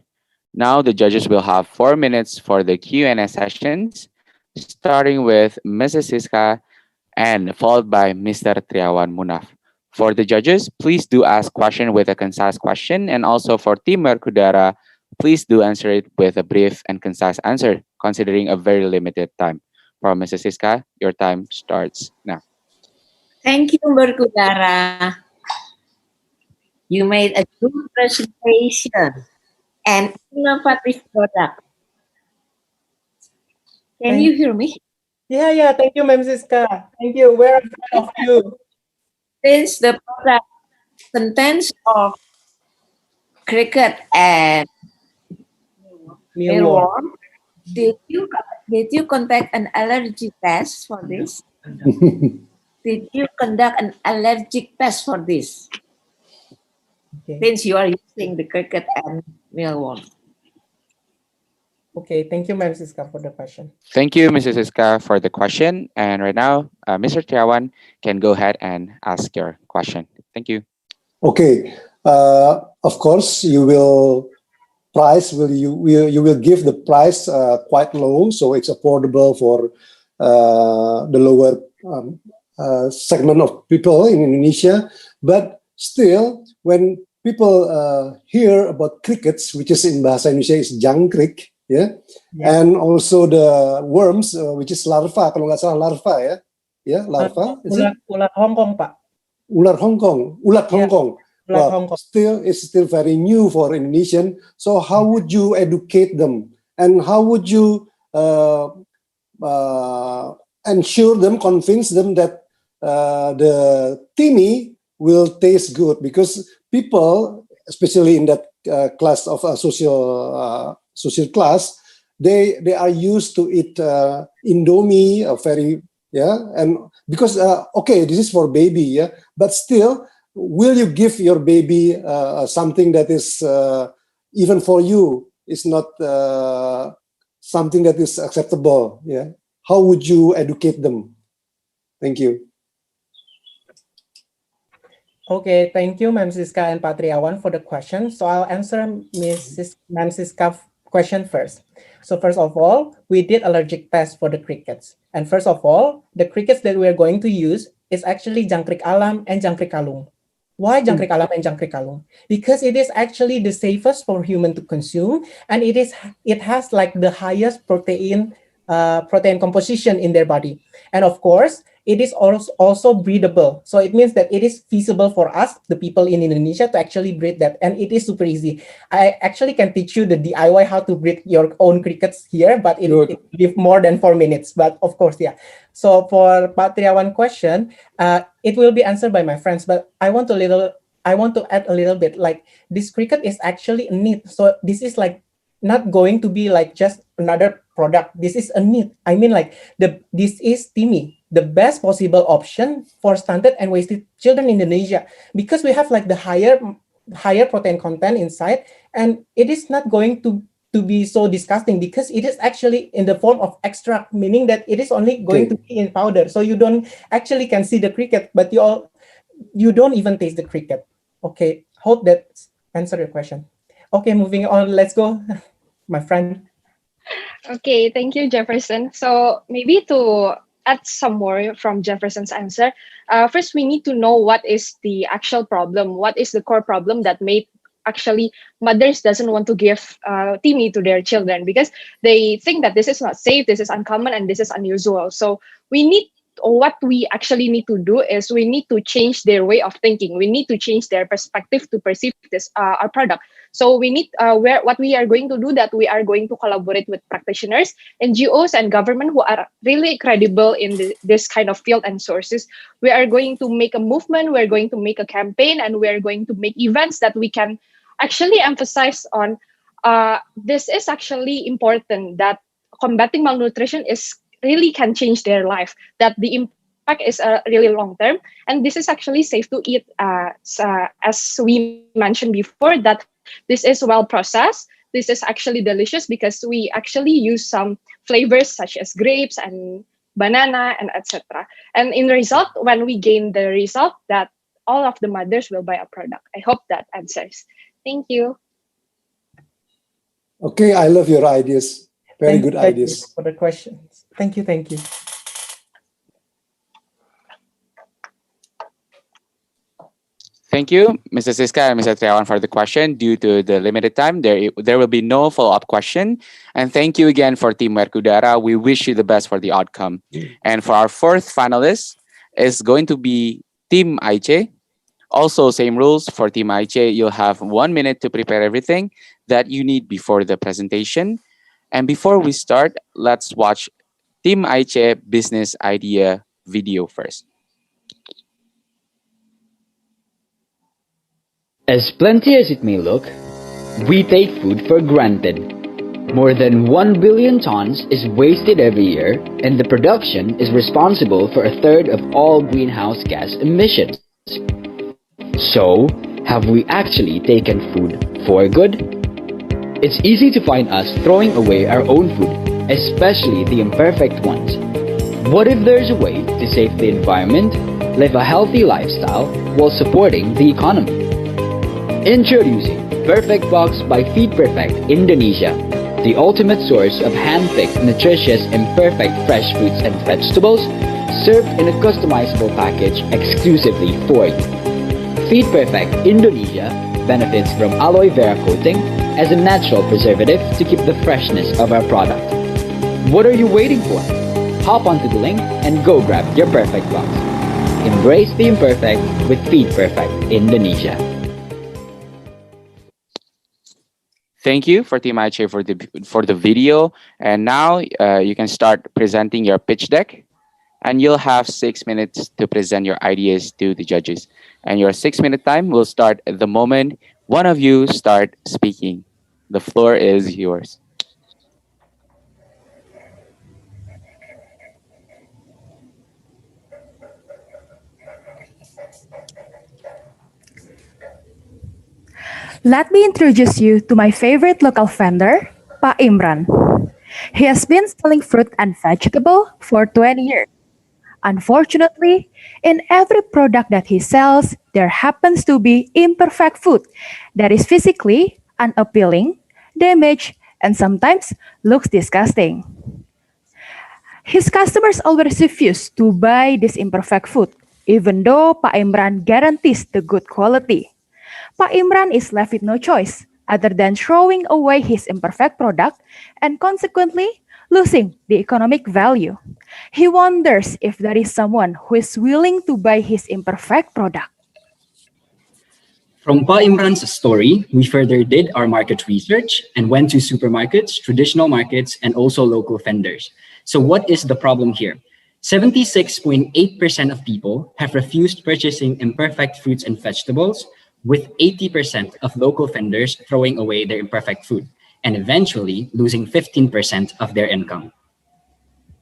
Now the judges will have 4 minutes for the Q&A sessions, starting with Mrs. Siska and followed by Mr. Triawan Munaf. For the judges, please do ask question with a concise question, and also for Team Merkudara, please do answer it with a brief and concise answer, considering a very limited time. For Mrs. Siska, your time starts now. Thank you, Berkudara. You made a good presentation and innovative product. Can you hear me? Yeah. Thank you, Ma'am Siska. Thank you. We're proud of you. Since the product contains of cricket and mealworm, did you conduct an allergy test for this? Did you conduct an allergic test for this? Okay. Since you are using the cricket and mealworm. Okay, thank you, Ma'am Siska, for the question. Thank you, Mrs. Siska, for the question. And right now, Mr. Triawan can go ahead and ask your question. Thank you. Okay. Of course, you will give the price quite low, so it's affordable for the lower segment of people in Indonesia. But still, when people hear about crickets, which is in bahasa Indonesia is jangkrik, and also the worms, which is larva, kalau nggak salah larva larva. Ulat Hongkong, Pak. Ulat Hongkong. Well, it's still very new for Indonesian. So how would you educate them, and how would you ensure them, convince them that the Timmy will taste good? Because people, especially in that class of social class, they are used to eat Indomie, and because this is for baby, but still, will you give your baby something that is even for you is not something that is acceptable? How would you educate them? Thank you. Okay, thank you, Ma'am Siska and Pak Triawan, for the question. So I'll answer Ma'am Siska's question first. So first of all, we did allergic test for the crickets. And first of all, the crickets that we are going to use is actually jangkrik alam and jangkrik kalung. Why jangkrik alam and jangkrik kalung? Because it is actually the safest for human to consume, and it has like the highest protein composition in their body. And of course, it is also breedable. So it means that it is feasible for us, the people in Indonesia, to actually breed that. And it is super easy. I actually can teach you the DIY how to breed your own crickets here, but it will give more than 4 minutes. But of course, So for Pak Triawan question, it will be answered by my friends. But I want to add a little bit. Like this cricket is actually a need. So this is like not going to be like just another product. This is a need. I mean, like this is Timmy, the best possible option for stunted and wasted children in Indonesia, because we have like the higher protein content inside, and it is not going to to be so disgusting because it is actually in the form of extract, meaning that it is only going to be in powder. So you don't actually can see the cricket, but you don't even taste the cricket. Okay, hope that answer your question. Okay, moving on. Let's go, my friend. Okay, thank you, Jefferson. So maybe to add some more from Jefferson's answer, first we need to know what is the actual problem. What is the core problem that made actually mothers doesn't want to give Timmy to their children because they think that this is not safe, this is uncommon, and this is unusual. So what we actually need to do is we need to change their way of thinking. We need to change their perspective to perceive this our product. So we need what we are going to do that we are going to collaborate with practitioners, NGOs, and government who are really credible in this kind of field and sources. We are going to make a movement. We are going to make a campaign, and we are going to make events that we can actually emphasize on. This is actually important that combating malnutrition is really can change their life. That the impact is really long term, and this is actually safe to eat. As we mentioned before, that this is well processed. This is actually delicious because we actually use some flavors such as grapes and banana and etc. And in result, when we gain the result, that all of the mothers will buy a product. I hope that answers. Thank you. Okay, I love your ideas. Very good ideas. Thank you for the questions. Thank you. Thank you, Mr. Siska and Mr. Triawan, for the question. Due to the limited time, there will be no follow-up question. And thank you again for Team Merkudara. We wish you the best for the outcome. And for our fourth finalist is going to be Team Aiche. Also, same rules for Team Aiche. You'll have 1 minute to prepare everything that you need before the presentation. And before we start, let's watch Team Aiche business idea video first. As plenty as it may look, we take food for granted. More than 1 billion tons is wasted every year, and the production is responsible for a third of all greenhouse gas emissions. So, have we actually taken food for good? It's easy to find us throwing away our own food, especially the imperfect ones. What if there's a way to save the environment, live a healthy lifestyle while supporting the economy? Introducing Perfect Box by Feed Perfect Indonesia, the ultimate source of hand-picked, nutritious, and perfect fresh fruits and vegetables, served in a customizable package exclusively for you. Feed Perfect Indonesia benefits from aloe vera coating as a natural preservative to keep the freshness of our product. What are you waiting for? Hop onto the link and go grab your Perfect Box. Embrace the imperfect with Feed Perfect Indonesia. Thank you for Team Aiche for the video. And now you can start presenting your pitch deck. And you'll have 6 minutes to present your ideas to the judges. And your 6-minute time will start at the moment one of you start speaking. The floor is yours. Let me introduce you to my favorite local vendor, Pak Imran. He has been selling fruit and vegetable for 20 years. Unfortunately, in every product that he sells, there happens to be imperfect food that is physically unappealing, damaged, and sometimes looks disgusting. His customers always refuse to buy this imperfect food, even though Pak Imran guarantees the good quality. Pak Imran is left with no choice other than throwing away his imperfect product and consequently losing the economic value. He wonders if there is someone who is willing to buy his imperfect product. From Pa Imran's story, we further did our market research and went to supermarkets, traditional markets, and also local vendors. So what is the problem here? 76.8% of people have refused purchasing imperfect fruits and vegetables, with 80% of local vendors throwing away their imperfect food and eventually losing 15% of their income.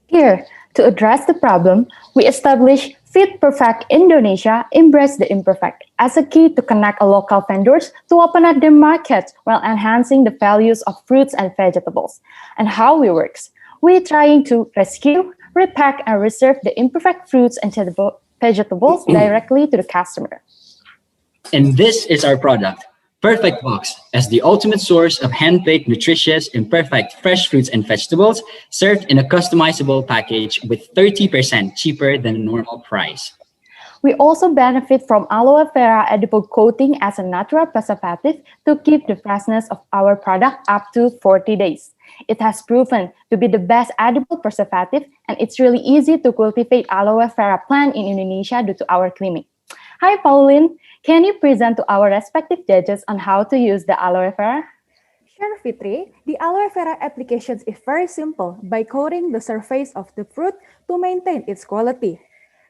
Here, to address the problem, we established Fit Perfect Indonesia embraced the imperfect as a key to connect local vendors to open up their markets while enhancing the values of fruits and vegetables. And how we works? We're trying to rescue, repack, and reserve the imperfect fruits and vegetables directly to the customer. And this is our product, Perfect Box, as the ultimate source of hand-picked, nutritious, imperfect, fresh fruits and vegetables served in a customizable package with 30% cheaper than the normal price. We also benefit from aloe vera edible coating as a natural preservative to keep the freshness of our product up to 40 days. It has proven to be the best edible preservative, and it's really easy to cultivate aloe vera plant in Indonesia due to our climate. Hi, Pauline. Can you present to our respective judges on how to use the aloe vera? Sure, Fitri. The aloe vera application is very simple by coating the surface of the fruit to maintain its quality.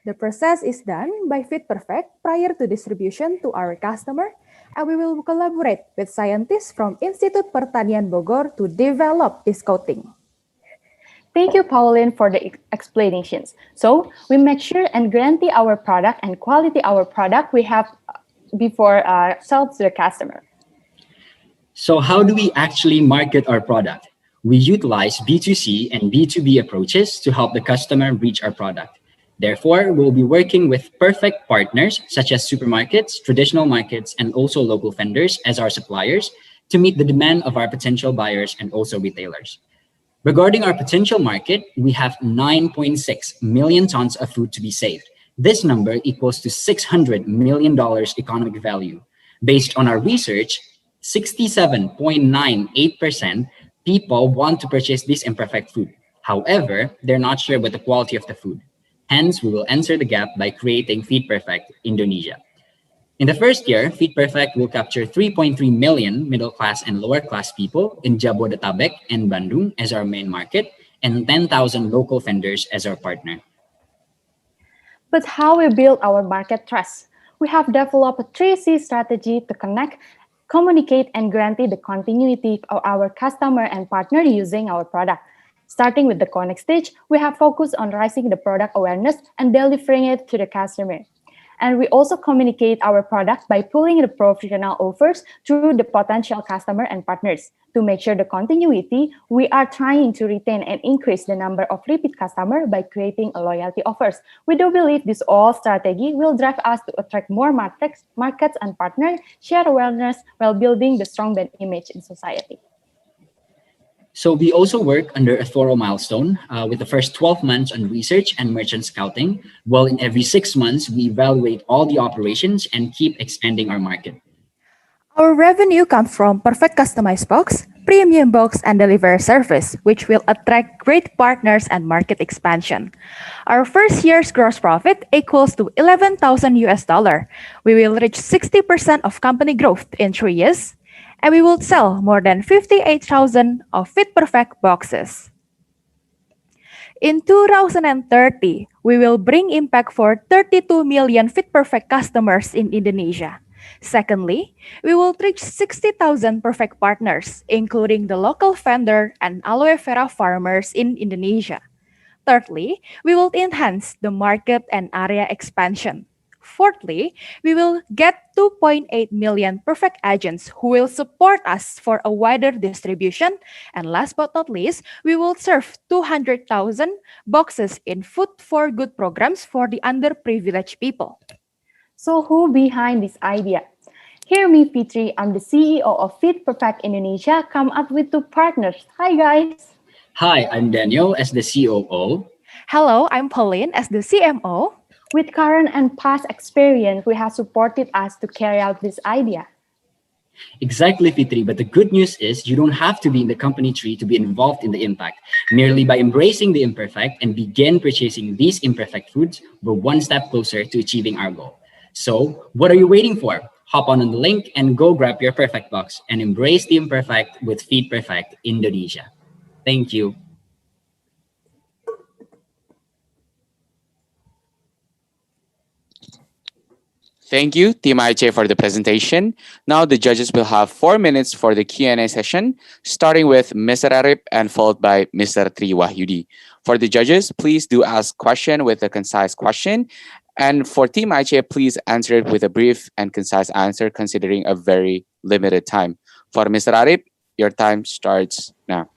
The process is done by Fit Perfect prior to distribution to our customer, and we will collaborate with scientists from Institut Pertanian Bogor to develop this coating. Thank you, Pauline, for the explanations. So we make sure and guarantee our product and quality our product we have before sell to the customer. So how do we actually market our product? We utilize B2C and B2B approaches to help the customer reach our product. Therefore, we'll be working with perfect partners such as supermarkets, traditional markets, and also local vendors as our suppliers to meet the demand of our potential buyers and also retailers. Regarding our potential market, we have 9.6 million tons of food to be saved. This number equals to $600 million economic value. Based on our research, 67.98% people want to purchase this imperfect food. However, they're not sure about the quality of the food. Hence, we will answer the gap by creating Feed Perfect Indonesia. In the first year, Feed Perfect will capture 3.3 million middle-class and lower-class people in Jabodetabek and Bandung as our main market, and 10,000 local vendors as our partner. But how we build our market trust? We have developed a 3C strategy to connect, communicate, and guarantee the continuity of our customer and partner using our product. Starting with the connect stage, we have focused on raising the product awareness and delivering it to the customer. And we also communicate our product by pulling the professional offers through the potential customer and partners. To make sure the continuity, we are trying to retain and increase the number of repeat customers by creating a loyalty offers. We do believe this all strategy will drive us to attract more markets and partners, share awareness while building the strong brand image in society. So we also work under a thorough milestone with the first 12 months on research and merchant scouting, while in every 6 months, we evaluate all the operations and keep expanding our market. Our revenue comes from perfect customized box, premium box, and delivery service, which will attract great partners and market expansion. Our first year's gross profit equals to $11,000 US. We will reach 60% of company growth in 3 years, and we will sell more than 58,000 of Fit Perfect boxes. In 2030, we will bring impact for 32 million Fit Perfect customers in Indonesia. Secondly, we will reach 60,000 perfect partners, including the local vendor and aloe vera farmers in Indonesia. Thirdly, we will enhance the market and area expansion. Fourthly, we will get 2.8 million perfect agents who will support us for a wider distribution. And last but not least, we will serve 200,000 boxes in Food for Good programs for the underprivileged people. So who behind this idea? Hear me, Fitri. I'm the CEO of Fit Perfect Indonesia, come up with 2 partners. Hi, guys. Hi, I'm Daniel as the COO. Hello, I'm Pauline as the CMO. With current and past experience, we have supported us to carry out this idea. Exactly, Fitri, but the good news is you don't have to be in the company tree to be involved in the impact. Merely by embracing the imperfect and begin purchasing these imperfect foods, we're one step closer to achieving our goal. So, what are you waiting for? Hop on the link and go grab your perfect box and embrace the imperfect with Feed Perfect Indonesia. Thank you. Thank you, Team IJ, for the presentation. Now the judges will have 4 minutes for the Q&A session, starting with Mr. Arif and followed by Mr. Tri Wahyudi. For the judges, please do ask question with a concise question And for Team Aiche, please answer it with a brief and concise answer considering a very limited time. For Mr. Arif, your time starts now.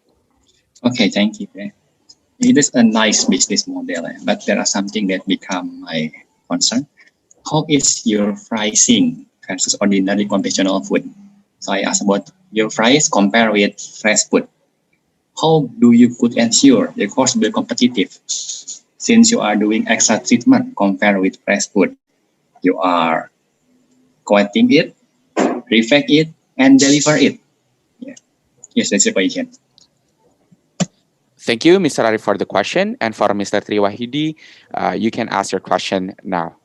Okay, thank you. It is a nice business model, but there are something that become my concern. How is your pricing versus ordinary conventional food? So I asked about your price compare with fresh food. How do you could ensure the cost will be competitive? Since you are doing extra treatment compared with fresh food, you are collecting it, reflect it, and deliver it. Yeah. Yes, that's the question. Thank you, Mr. Arif, for the question. And for Mr. Triwahidi, you can ask your question now.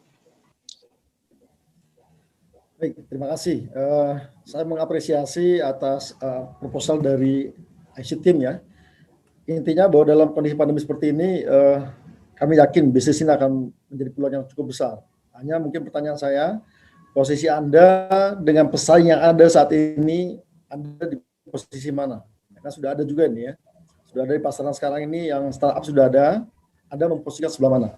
Baik, terima kasih. Saya mengapresiasi atas proposal dari IC Team ya. Intinya bahwa dalam kondisi pandemi seperti ini, kami yakin bisnis ini akan menjadi peluang yang cukup besar. Hanya mungkin pertanyaan saya, posisi Anda dengan pesaing yang ada saat ini, Anda di posisi mana? Karena sudah ada juga ini ya. Sudah ada di pasaran sekarang ini yang startup sudah ada, Anda memposisikan sebelah mana?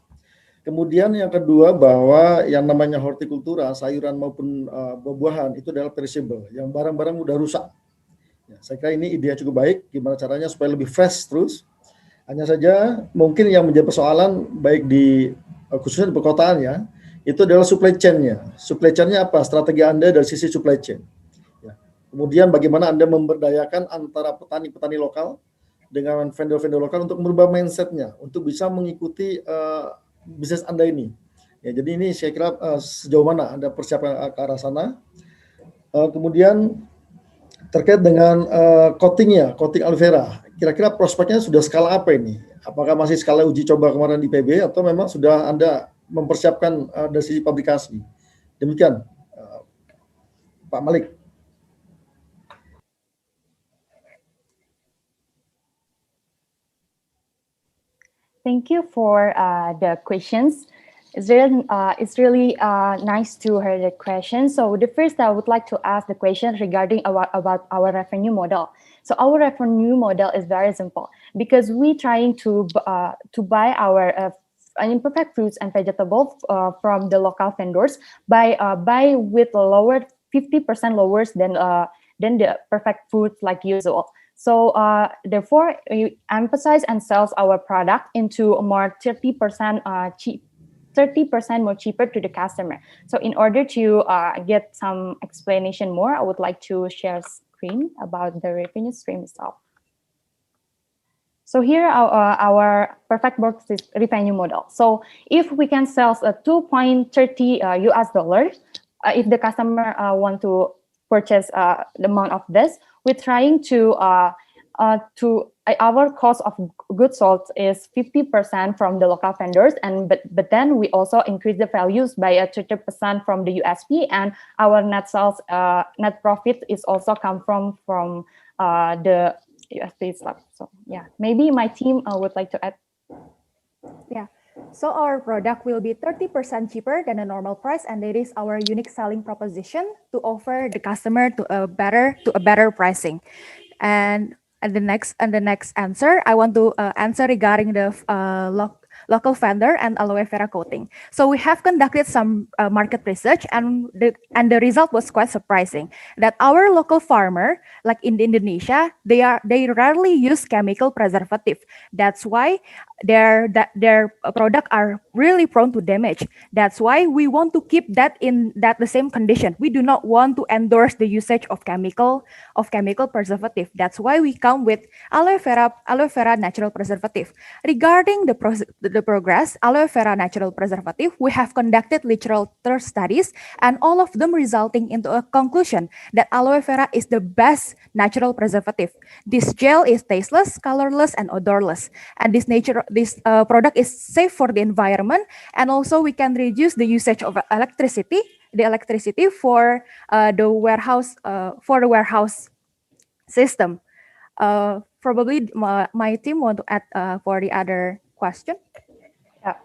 Kemudian yang kedua bahwa yang namanya hortikultura, sayuran maupun buah-buahan itu adalah perishable, yang barang-barang udah rusak. Ya, saya kira ini ide yang cukup baik, gimana caranya supaya lebih fresh terus. Hanya saja mungkin yang menjadi persoalan baik di khususnya di perkotaan ya, itu adalah supply chain-nya. Supply chain-nya apa? Strategi Anda dari sisi supply chain. Ya. Kemudian bagaimana Anda memberdayakan antara petani-petani lokal dengan vendor-vendor lokal untuk merubah mindset-nya, untuk bisa mengikuti bisnis Anda ini. Ya, jadi ini saya kira sejauh mana Anda persiapkan ke arah sana. Kemudian terkait dengan coating aloe vera, kira-kira prospeknya sudah skala apa ini? Apakah masih skala uji coba kemarin di PB atau memang sudah Anda mempersiapkan dari sisi pabrikasi? Demikian, Pak Malik. Thank you for the questions. It's really nice to hear the question. So the first, I would like to ask the question regarding about our revenue model. So our revenue model is very simple because we trying to buy our imperfect fruits and vegetables from the local vendors buy with lower 50% lower than the perfect fruits like usual. So therefore, we emphasize and sells our product into a more 30% cheap. 30% more cheaper to the customer. So in order to get some explanation more, I would like to share screen about the revenue stream itself. So here our perfect works revenue model. So if we can sell a 2.30 US dollars, if the customer want to purchase the amount of this, we're trying to our cost of goods sold is 50% from the local vendors, and but then we also increase the values by 30% from the USP, and our net sales net profit is also come from the USP stuff. So yeah, maybe my team would like to add. Yeah. So our product will be 30% cheaper than a normal price, and that is our unique selling proposition to offer the customer to a better pricing. And the next answer, I want to answer regarding the local vendor and aloe vera coating. So we have conducted some market research, and the result was quite surprising. That our local farmer, like in Indonesia, they rarely use chemical preservative. That's why their product are really prone to damage. That's why we want to keep that in the same condition. We do not want to endorse the usage of chemical preservative. That's why we come with aloe vera natural preservative. Regarding the progress aloe vera natural preservative, we have conducted literature studies, and all of them resulting into a conclusion that aloe vera is the best natural preservative. This gel is tasteless, colorless, and odorless, and this product is safe for the environment, and also we can reduce the usage of electricity for the warehouse system. Probably my team want to add for the other question.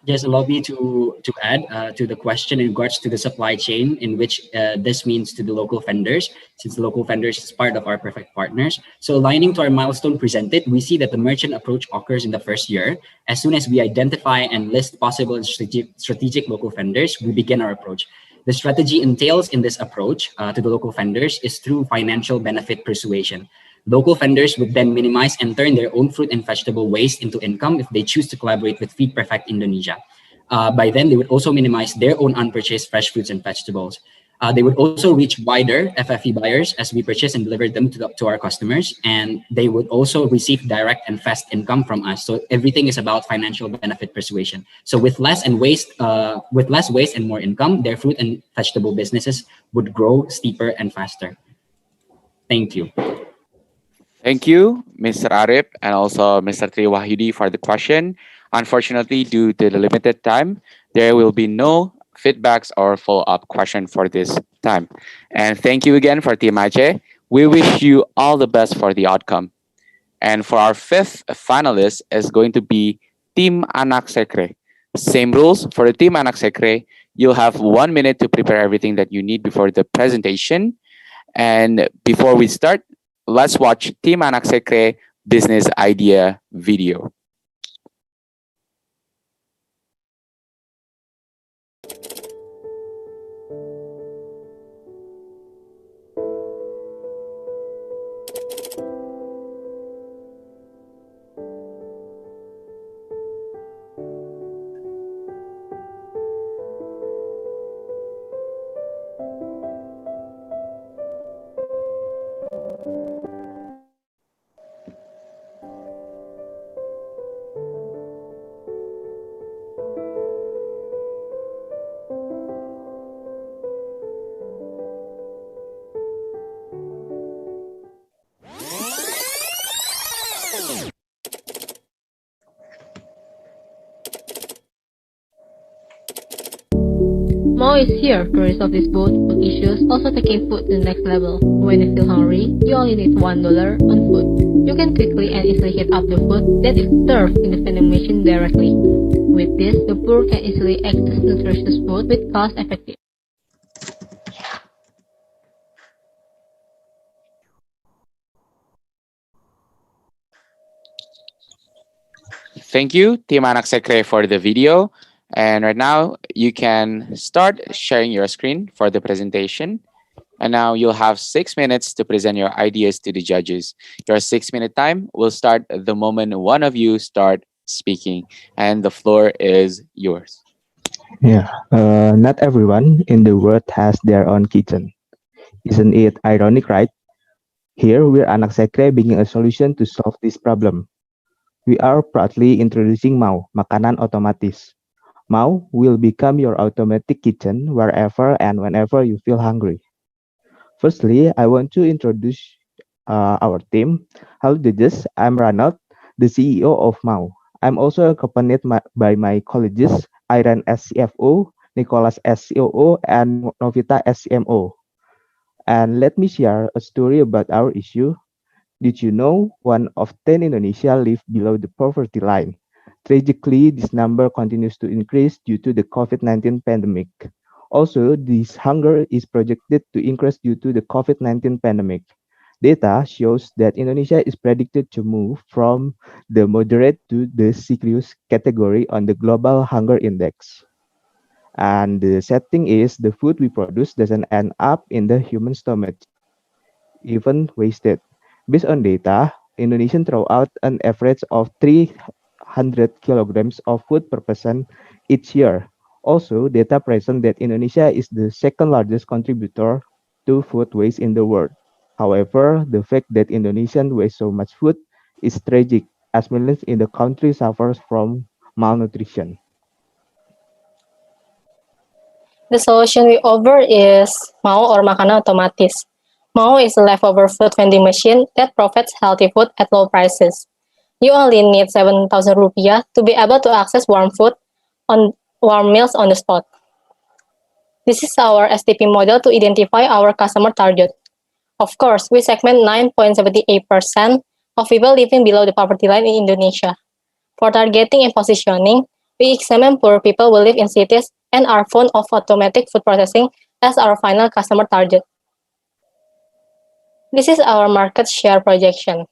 Just allow me to add to the question in regards to the supply chain, in which this means to the local vendors, since the local vendors is part of our perfect partners. So aligning to our milestone presented, we see that the merchant approach occurs in the first year. As soon as we identify and list possible and strategic local vendors, we begin our approach. The strategy entails in this approach to the local vendors is through financial benefit persuasion. Local vendors would then minimize and turn their own fruit and vegetable waste into income if they choose to collaborate with Feed Perfect Indonesia. By then, they would also minimize their own unpurchased fresh fruits and vegetables. They would also reach wider FFE buyers as we purchase and deliver them to our customers, and they would also receive direct and fast income from us. So everything is about financial benefit persuasion. So with less waste and more income, their fruit and vegetable businesses would grow steeper and faster. Thank you. Thank you, Mr. Arif, and also Mr. Tri Wahyudi for the question. Unfortunately, due to the limited time, there will be no feedbacks or follow-up question for this time. And thank you again for Team Aceh. We wish you all the best for the outcome. And for our fifth finalist is going to be Team Anak Sekre. Same rules for the Team Anak Sekre. You'll have 1 minute to prepare everything that you need before the presentation. And before we start, let's watch Team Anak Sekre business idea video. Mo is here to resolve these both food issues, also taking food to the next level. When you feel hungry, you only need $1 on food. You can quickly and easily heat up the food that is served in the vending machine directly. With this, the poor can easily access nutritious food with cost effective. Thank you, Team Anak Sekre, for the video. And right now, you can start sharing your screen for the presentation. And now you'll have 6 minutes to present your ideas to the judges. Your 6-minute time will start the moment one of you start speaking. And the floor is yours. Yeah, not everyone in the world has their own kitchen. Isn't it ironic, right? Here, we're Anak Sekre bringing a solution to solve this problem. We are proudly introducing Mau, makanan otomatis. Mau will become your automatic kitchen wherever and whenever you feel hungry. Firstly, I want to introduce our team. Hello, judges. I'm Ranald, the CEO of Mau. I'm also accompanied by my colleagues, Iran as CFO, Nicholas as COO, and Novita as CMO. And let me share a story about our issue. Did you know 1 of 10 Indonesia live below the poverty line? Tragically, this number continues to increase due to the COVID-19 pandemic. Also, this hunger is projected to increase due to the COVID-19 pandemic. Data shows that Indonesia is predicted to move from the moderate to the serious category on the Global Hunger Index. And the sad thing is, the food we produce doesn't end up in the human stomach, even wasted. Based on data, Indonesians throw out an average of 300 kilograms of food per person each year. Also, data present that Indonesia is the second largest contributor to food waste in the world. However, the fact that Indonesians waste so much food is tragic, as millions in the country suffers from malnutrition. The solution we offer is Mau or makanan otomatis. Mau is a leftover food vending machine that provides healthy food at low prices. You only need 7,000 rupiah to be able to access warm meals on the spot. This is our STP model to identify our customer target. Of course, we segment 9.78% of people living below the poverty line in Indonesia. For targeting and positioning, We examine poor people who live in cities and are fond of automatic food processing as our final customer target. This is our market share projection.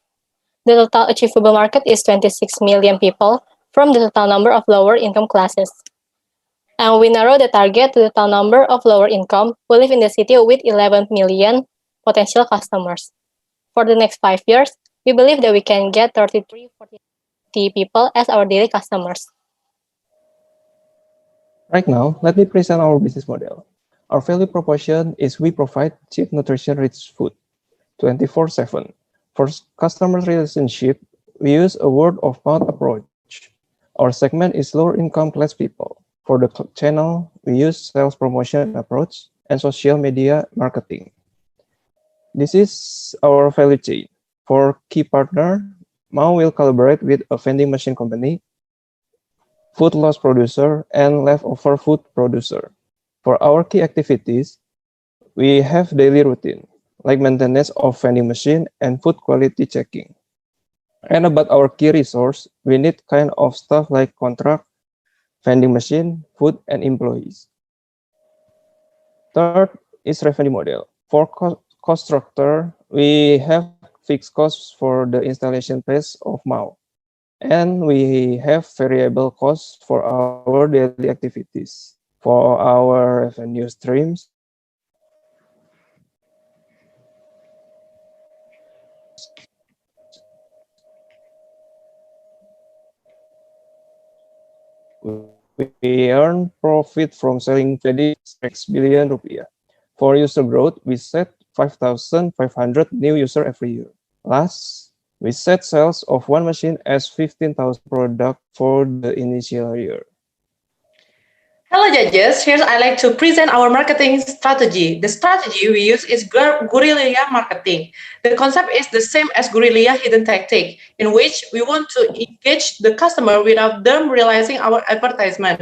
The total achievable market is 26 million people from the total number of lower income classes. And we narrow the target to the total number of lower income who live in the city with 11 million potential customers. For the next 5 years, we believe that we can get 33-40 people as our daily customers. Right now, let me present our business model. Our value proposition is we provide cheap nutrition-rich food 24/7. For customer relationship, we use a word-of-mouth approach. Our segment is lower-income class people. For the channel, we use sales promotion approach and social media marketing. This is our value chain. For key partner, Mau will collaborate with a vending machine company, food loss producer, and leftover food producer. For our key activities, we have daily routine, like maintenance of vending machine and food quality checking. And about our key resource, we need kind of stuff like contract, vending machine, food, and employees. Third is revenue model. For cost structure, we have fixed costs for the installation phase of Mau. And we have variable costs for our daily activities. For our revenue streams, we earn profit from selling vending 6 billion rupiah. For user growth, we set 5,500 new users every year. Last, we set sales of one machine as 15,000 product for the initial year. Hello judges, here I'd like to present our marketing strategy. The strategy we use is guerrilla marketing. The concept is the same as guerrilla hidden tactic, in which we want to engage the customer without them realizing our advertisement.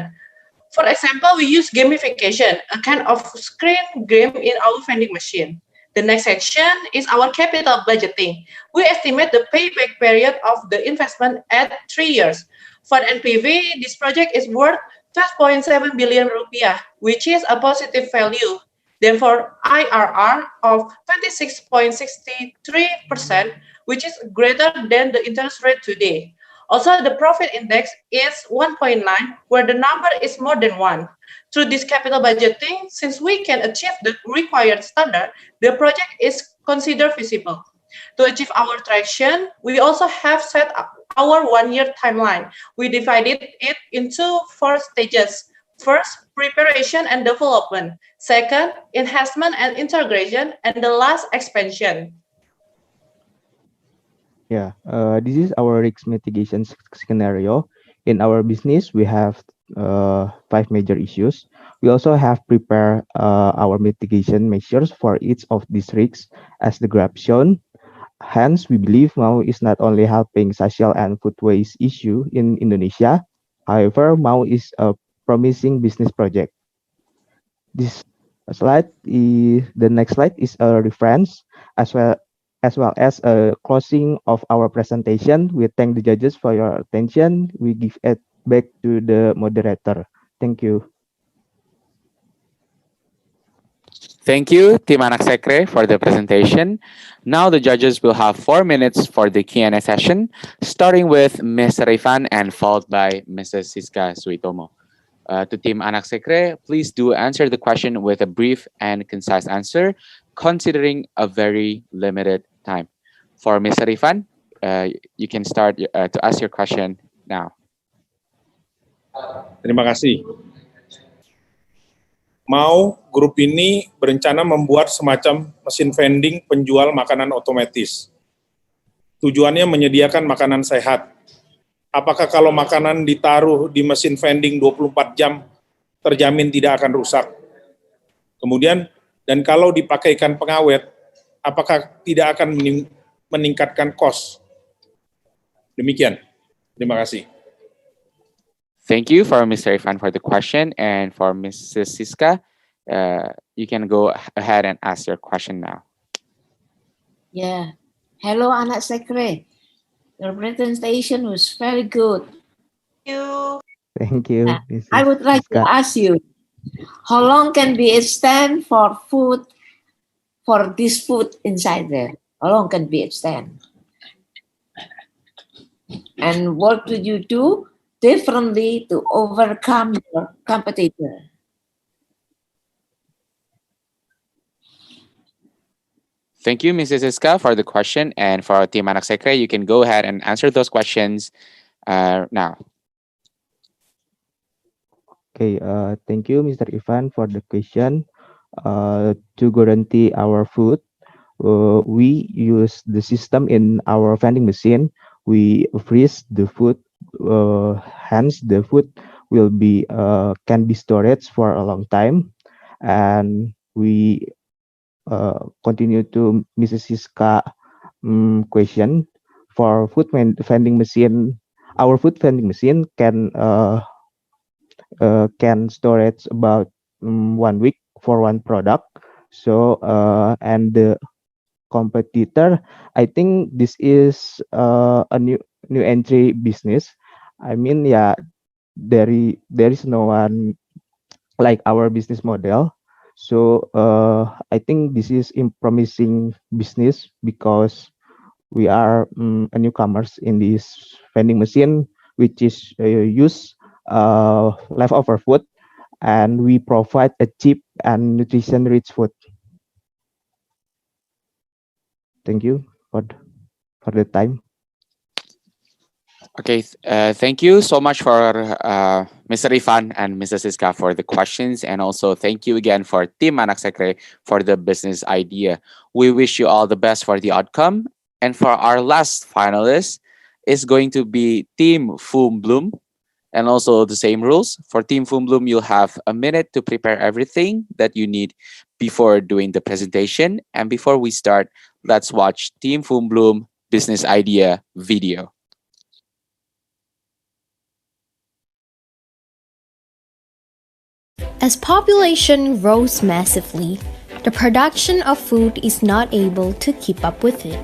For example, we use gamification, a kind of screen game in our vending machine. The next section is our capital budgeting. We estimate the payback period of the investment at 3 years. For NPV, this project is worth 12.7 billion rupiah, which is a positive value. Then for IRR of 26.63%, which is greater than the interest rate today. Also, the profit index is 1.9, where the number is more than 1. Through this capital budgeting, since we can achieve the required standard, the project is considered feasible. To achieve our traction, we also have set our 1-year timeline. We divided it into 4 stages. First, preparation and development. Second, enhancement and integration. And the last, expansion. Yeah, this is our risk mitigation scenario. In our business, we have 5 major issues. We also have prepared our mitigation measures for each of these risks as the graph shown. Hence, we believe Mau is not only helping social and food waste issue in Indonesia. However, Mau is a promising business project. This slide is the next slide is a reference as well as a closing of our presentation. We thank the judges for your attention. We give it back to the moderator. Thank you. Thank you, Team Anak Sekre, for the presentation. Now the judges will have 4 minutes for the Q&A session, starting with Ms. Rifan and followed by Mrs. Siska Suitomo. To Team Anak Sekre, please do answer the question with a brief and concise answer, considering a very limited time. For Ms. Rifan, you can start to ask your question now. Terima kasih. Mau grup ini berencana membuat semacam mesin vending penjual makanan otomatis. Tujuannya menyediakan makanan sehat. Apakah kalau makanan ditaruh di mesin vending 24 jam terjamin tidak akan rusak? Kemudian, dan kalau dipakaikan pengawet, apakah tidak akan meningkatkan kos? Demikian. Terima kasih. Thank you for Mr. Irfan for the question, and for Mrs. Siska, you can go ahead and ask your question now. Yeah. Hello, Anak Sekre. Your presentation was very good. Thank you. Thank you, I Mrs. would like to Siska. ask you, how long can be extend for food, for this food inside there? How long can be extend? And what do you do differently to overcome your competitor? Thank you, Mrs. Iska, for the question. And for our Team Anak Sekre, you can go ahead and answer those questions now. Okay, thank you, Mr. Ivan, for the question. To guarantee our food, we use the system in our vending machine. We freeze the food, hence the food will be can be stored for a long time, and we continue to Mrs. Siska question for vending machine. Our food vending machine can storage about 1 week for one product. So and the competitor, I think this is a new entry business. I mean, yeah, there is no one like our business model. So I think this is a promising business because we are a newcomers in this vending machine, which is use leftover food, and we provide a cheap and nutrition rich food. Thank you for the time. Okay, thank you so much for Mr. Ifan and Mrs. Iska for the questions. And also thank you again for Team Anak Sekre for the business idea. We wish you all the best for the outcome. And for our last finalist is going to be Team Foom Bloom. And also the same rules. For Team Foom Bloom, you'll have a minute to prepare everything that you need before doing the presentation. And before we start, let's watch Team Foom Bloom business idea video. As population grows massively, the production of food is not able to keep up with it,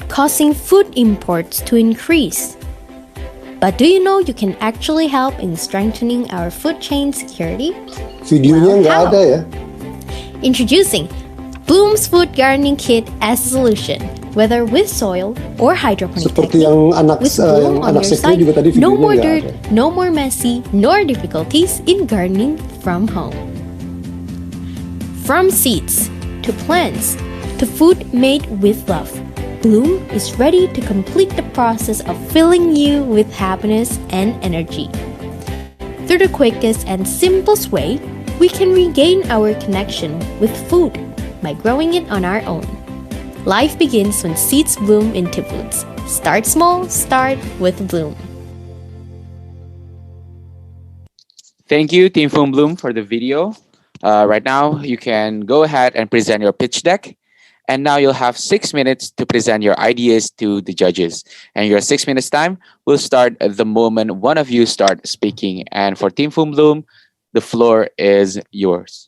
causing food imports to increase. But do you know you can actually help in strengthening our food chain security? Videonya nggak how? ada ya. Introducing Bloom's Food Gardening Kit as a solution, whether with soil or hydroponic Seperti technique. yang anak With yang Bloom on anak your sekre side, juga tadi no videonya more nggak dirt, ada. no more messy, nor difficulties in gardening from home. From seeds to plants to food made with love, Bloom is ready to complete the process of filling you with happiness and energy. Through the quickest and simplest way, we can regain our connection with food by growing it on our own. Life begins when seeds bloom into foods. Start small, start with Bloom. Thank you, Team Foom Bloom, for the video. Right now, you can go ahead and present your pitch deck. And now you'll have 6 minutes to present your ideas to the judges. And your 6 minutes time will start at the moment one of you start speaking. And for Team Foom Bloom, the floor is yours.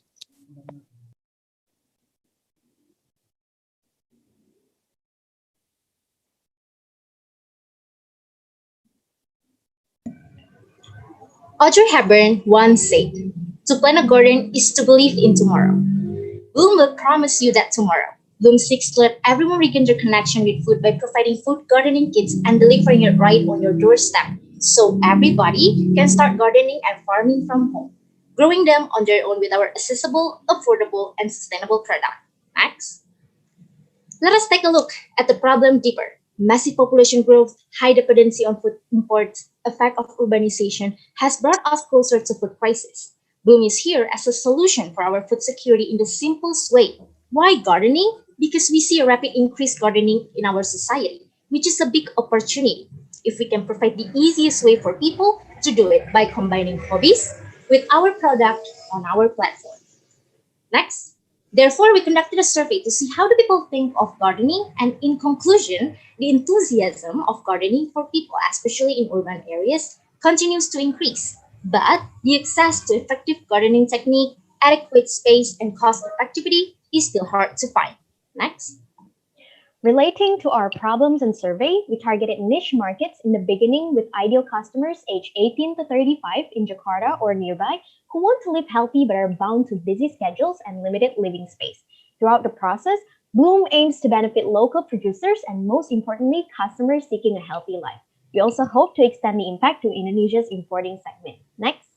Audrey Hepburn once said, "To plant a garden is to believe in tomorrow." Bloom will promise you that tomorrow. Bloom seeks to let everyone regain their connection with food by providing food gardening kits and delivering it right on your doorstep, so everybody can start gardening and farming from home, growing them on their own with our accessible, affordable, and sustainable product. Next. Let us take a look at the problem deeper. Massive population growth, high dependency on food imports, effect of urbanization has brought us closer to food crisis. Bloom is here as a solution for our food security in the simplest way. Why gardening? Because we see a rapid increase gardening in our society, which is a big opportunity. If we can provide the easiest way for people to do it by combining hobbies with our product on our platform. Next. Therefore, we conducted a survey to see how do people think of gardening, and in conclusion, the enthusiasm of gardening for people, especially in urban areas, continues to increase. But the access to effective gardening technique, adequate space, and cost effectivity is still hard to find. Next. Relating to our problems and survey, we targeted niche markets in the beginning with ideal customers aged 18 to 35 in Jakarta or nearby who want to live healthy but are bound to busy schedules and limited living space. Throughout the process, Bloom aims to benefit local producers and, most importantly, customers seeking a healthy life. We also hope to extend the impact to Indonesia's importing segment. Next.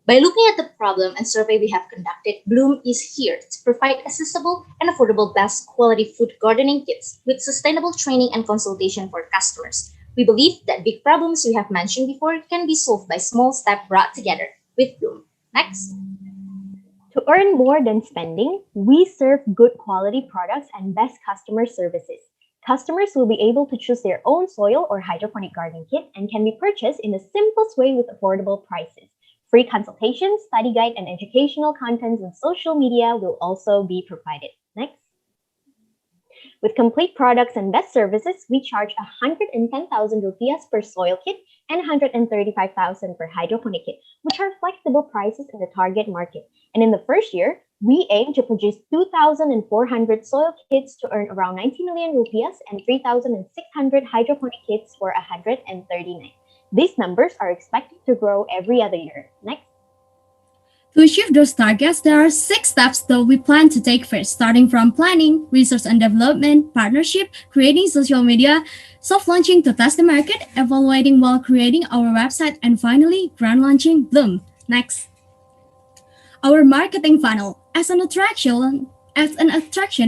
By looking at the problem and survey we have conducted, Bloom is here to provide accessible and affordable best quality food gardening kits with sustainable training and consultation for customers. We believe that big problems we have mentioned before can be solved by small steps brought together with Bloom. Next. To earn more than spending, we serve good quality products and best customer services. Customers will be able to choose their own soil or hydroponic gardening kit and can be purchased in the simplest way with affordable prices. Free consultations, study guide, and educational contents on social media will also be provided. Next. With complete products and best services, we charge 110,000 rupiahs per soil kit and 135,000 per hydroponic kit, which are flexible prices in the target market. And in the first year, we aim to produce 2,400 soil kits to earn around 90 million rupiahs and 3,600 hydroponic kits for 139. These numbers are expected to grow every other year. Next. To achieve those targets, there are 6 steps that we plan to take first, starting from planning, research and development, partnership, creating social media, soft launching to test the market, evaluating while creating our website, and finally, grand launching Bloom. Next. Our marketing funnel. As an attraction,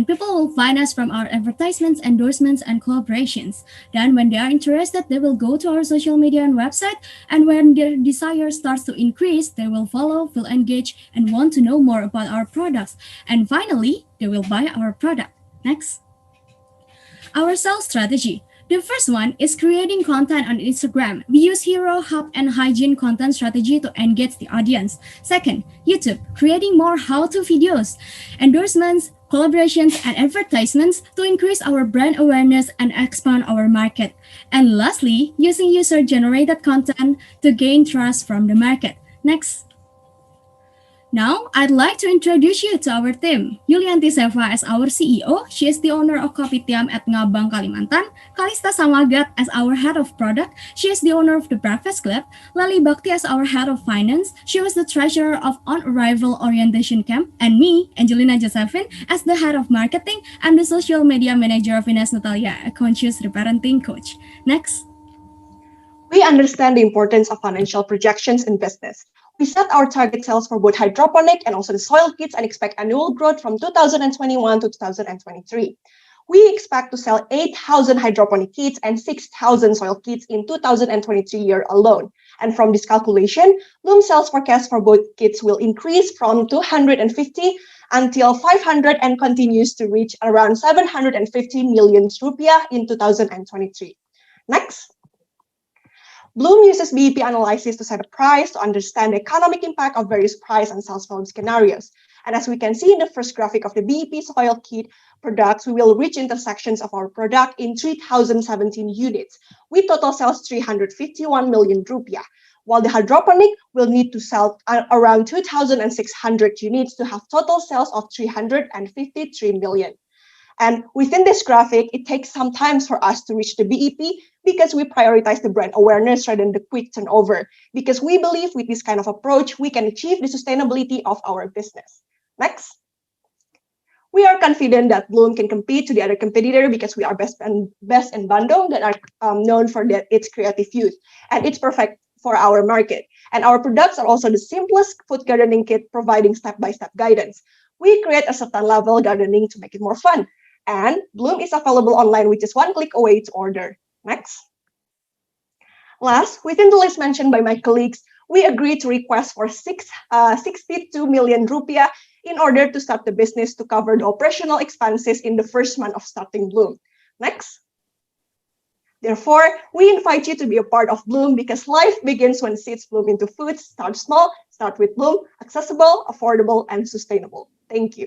people will find us from our advertisements, endorsements, and collaborations. Then, when they are interested, they will go to our social media and website, and when their desire starts to increase, they will follow, feel engaged, and want to know more about our products. And finally, they will buy our product. Next. Our sales strategy. The first one is creating content on Instagram. We use hero, hub, and hygiene content strategy to engage the audience. Second, YouTube, creating more how-to videos, endorsements, collaborations, and advertisements to increase our brand awareness and expand our market. And lastly, using user-generated content to gain trust from the market. Next. Now, I'd like to introduce you to our team. Yulianti Seva as our CEO. She is the owner of Kopitiam at Ngabang, Kalimantan. Kalista Samagat as our head of product. She is the owner of the Breakfast Club. Lali Bhakti as our head of finance. She was the treasurer of On Arrival Orientation Camp. And me, Angelina Josephine, as the head of marketing. I'm the social media manager of Ines Natalia, a conscious reparenting coach. Next. We understand the importance of financial projections in business. We set our target sales for both hydroponic and also the soil kits and expect annual growth from 2021 to 2023. We expect to sell 8,000 hydroponic kits and 6,000 soil kits in 2023 year alone. And from this calculation, Bloom sales forecast for both kits will increase from 250 until 500 and continues to reach around 750 million rupiah in 2023. Next. Bloom uses BEP analysis to set a price to understand the economic impact of various price and sales volume scenarios. And as we can see in the first graphic of the BEP soil kit products, we will reach intersections of our product in 3,017 units, with total sales 351 million rupiah, while the hydroponic will need to sell around 2,600 units to have total sales of 353 million. And within this graphic, it takes some time for us to reach the BEP because we prioritize the brand awareness rather than the quick turnover. Because we believe with this kind of approach, we can achieve the sustainability of our business. Next. We are confident that Bloom can compete to the other competitor because we are best in Bandung that are known for its creative youth. And it's perfect for our market. And our products are also the simplest food gardening kit providing step-by-step guidance. We create a certain level gardening to make it more fun. And Bloom is available online with just one click away to order. Next. Last, within the list mentioned by my colleagues, we agreed to request for 62 million rupiah in order to start the business to cover the operational expenses in the first month of starting Bloom. Next. Therefore, we invite you to be a part of Bloom because life begins when seeds bloom into food. Start small, start with Bloom, accessible, affordable, and sustainable. Thank you.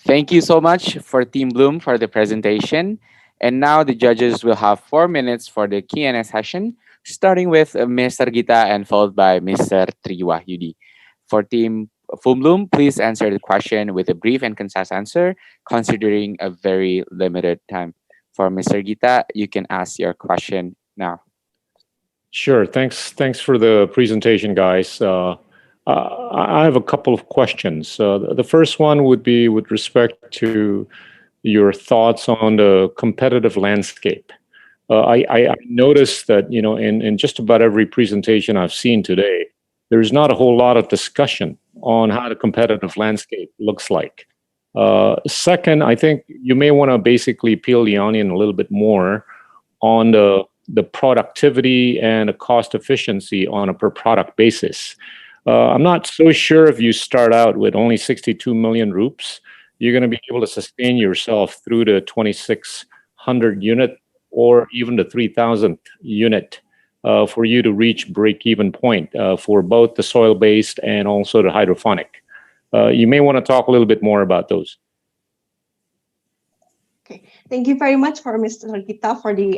Thank you so much for Team Bloom for the presentation. And now the judges will have 4 minutes for the Q&A session, starting with Mr. Gita and followed by Mr. Triwahyudi. For Team Fumlum, please answer the question with a brief and concise answer, considering a very limited time. For Mr. Gita, you can ask your question now. Sure. Thanks for the presentation, guys. I have a couple of questions. The first one would be with respect to your thoughts on the competitive landscape. I noticed that, in just about every presentation I've seen today, there's not a whole lot of discussion on how the competitive landscape looks like. Second, I think you may want to basically peel the onion a little bit more on the productivity and the cost efficiency on a per product basis. I'm not so sure if you start out with only 62 million rupees, you're going to be able to sustain yourself through the 2600 unit or even the 3000 unit for you to reach break-even point for both the soil-based and also the hydroponic. You may want to talk a little bit more about those. Okay, thank you very much for Mr. Gita for the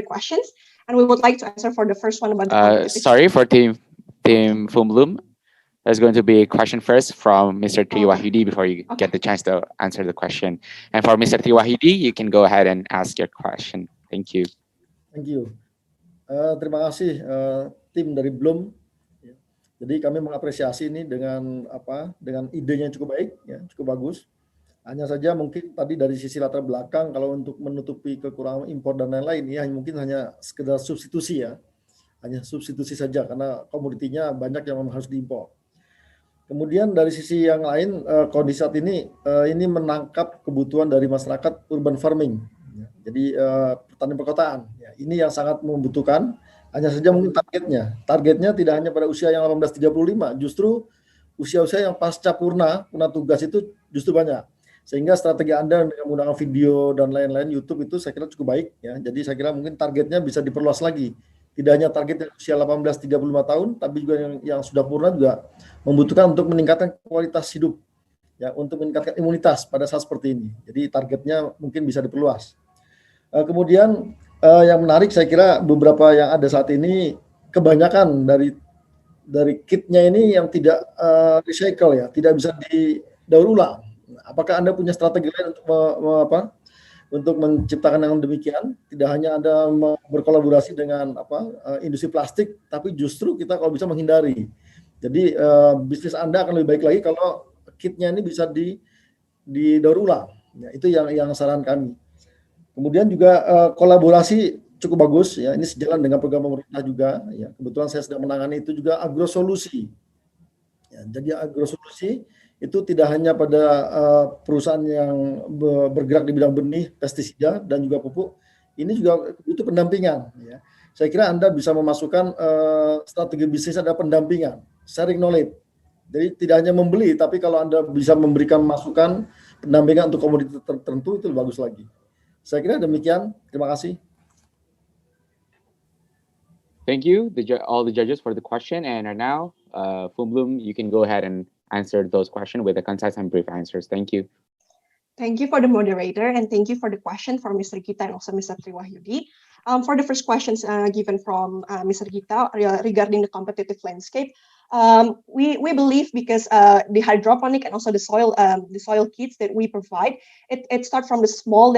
questions, and we would like to answer for the first one about the Sorry for Team Fumlum. There's going to be a question first from Mr. Triwahidi before you get the chance to answer the question. And for Mr. Triwahidi, you can go ahead and ask your question. Thank you. Thank you. Terima kasih tim dari Bloom. Jadi kami mengapresiasi ini dengan idenya yang cukup baik, ya, cukup bagus. Hanya saja mungkin tadi dari sisi latar belakang kalau untuk menutupi kekurangan impor dan lain-lain ya mungkin hanya sekedar substitusi ya. Hanya substitusi saja karena komoditinya banyak yang memang harus diimpor. Kemudian dari sisi yang lain kondisi saat ini menangkap kebutuhan dari masyarakat urban farming. Ya. Jadi pertanian perkotaan. Ya, ini yang sangat membutuhkan. Hanya saja mungkin targetnya tidak hanya pada usia yang 18-35, justru usia-usia yang pasca purna tugas itu justru banyak. Sehingga strategi Anda dengan menggunakan video dan lain-lain YouTube itu saya kira cukup baik ya. Jadi saya kira mungkin targetnya bisa diperluas lagi. Tidak hanya target yang usia 18-35 tahun, tapi juga yang sudah purna juga membutuhkan untuk meningkatkan kualitas hidup, ya, untuk meningkatkan imunitas pada saat seperti ini. Jadi targetnya mungkin bisa diperluas. Kemudian yang menarik saya kira beberapa yang ada saat ini kebanyakan dari kitnya ini yang tidak recycle ya, tidak bisa didaur ulang. Apakah Anda punya strategi lain untuk menciptakan yang demikian? Tidak hanya Anda berkolaborasi dengan industri plastik, tapi justru kita kalau bisa menghindari. Jadi bisnis Anda akan lebih baik lagi kalau kitnya ini bisa didaur ulang. Ya, itu yang saran kami. Kemudian juga kolaborasi cukup bagus ya. Ini sejalan dengan program pemerintah juga. Ya, kebetulan saya sedang menangani itu juga agrosolusi. Ya, jadi agrosolusi itu tidak hanya pada perusahaan yang bergerak di bidang benih, pestisida dan juga pupuk. Ini juga itu pendampingan. Ya. Saya kira Anda bisa memasukkan strategi bisnis ada pendampingan, sharing knowledge. Jadi tidak hanya membeli, tapi kalau Anda bisa memberikan masukan pendampingan untuk komoditas tertentu itu lebih bagus lagi. Saya kira demikian. Terima kasih. Thank you, all the judges, for the question. And now, Fumlum, you can go ahead and answer those questions with a concise and brief answers. Thank you. Thank you for the moderator, and thank you for the question for Mr. Gita and also Mr. Triwahyudi. For the first questions given from Mr. Gita regarding the competitive landscape, we believe because the hydroponic and also the soil kits that we provide, it starts from the small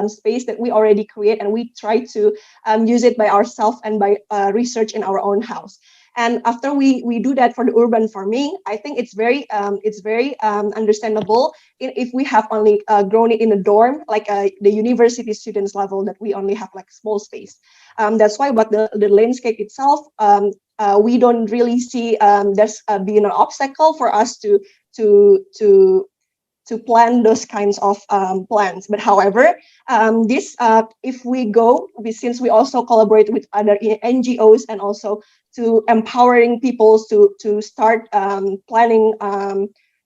space that we already create, and we try to use it by ourselves and by research in our own house. And after we do that for the urban farming, I think it's very understandable if we have only grown it in a dorm, like the university students level, that we only have like small space. That's why, but the landscape itself, we don't really see there's being an obstacle for us to plant those kinds of plants. But however, if we go, since we also collaborate with other NGOs and also to empowering people to start planning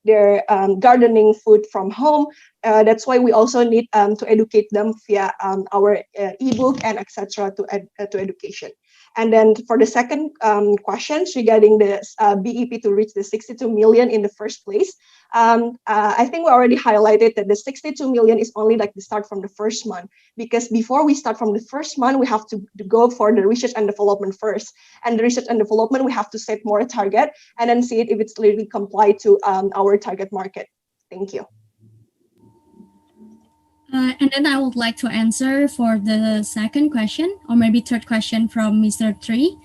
their gardening food from home. That's why we also need to educate them via our ebook and etc. to education. And then for the second questions regarding the BEP to reach the 62 million in the first place, I think we already highlighted that the 62 million is only like the start from the first month, because before we start from the first month, we have to go for the research and development first. And the research and development, we have to set more target and then see it if it's really comply to our target market. Thank you. And then I would like to answer for the second question, or maybe third question from Mr. Tree,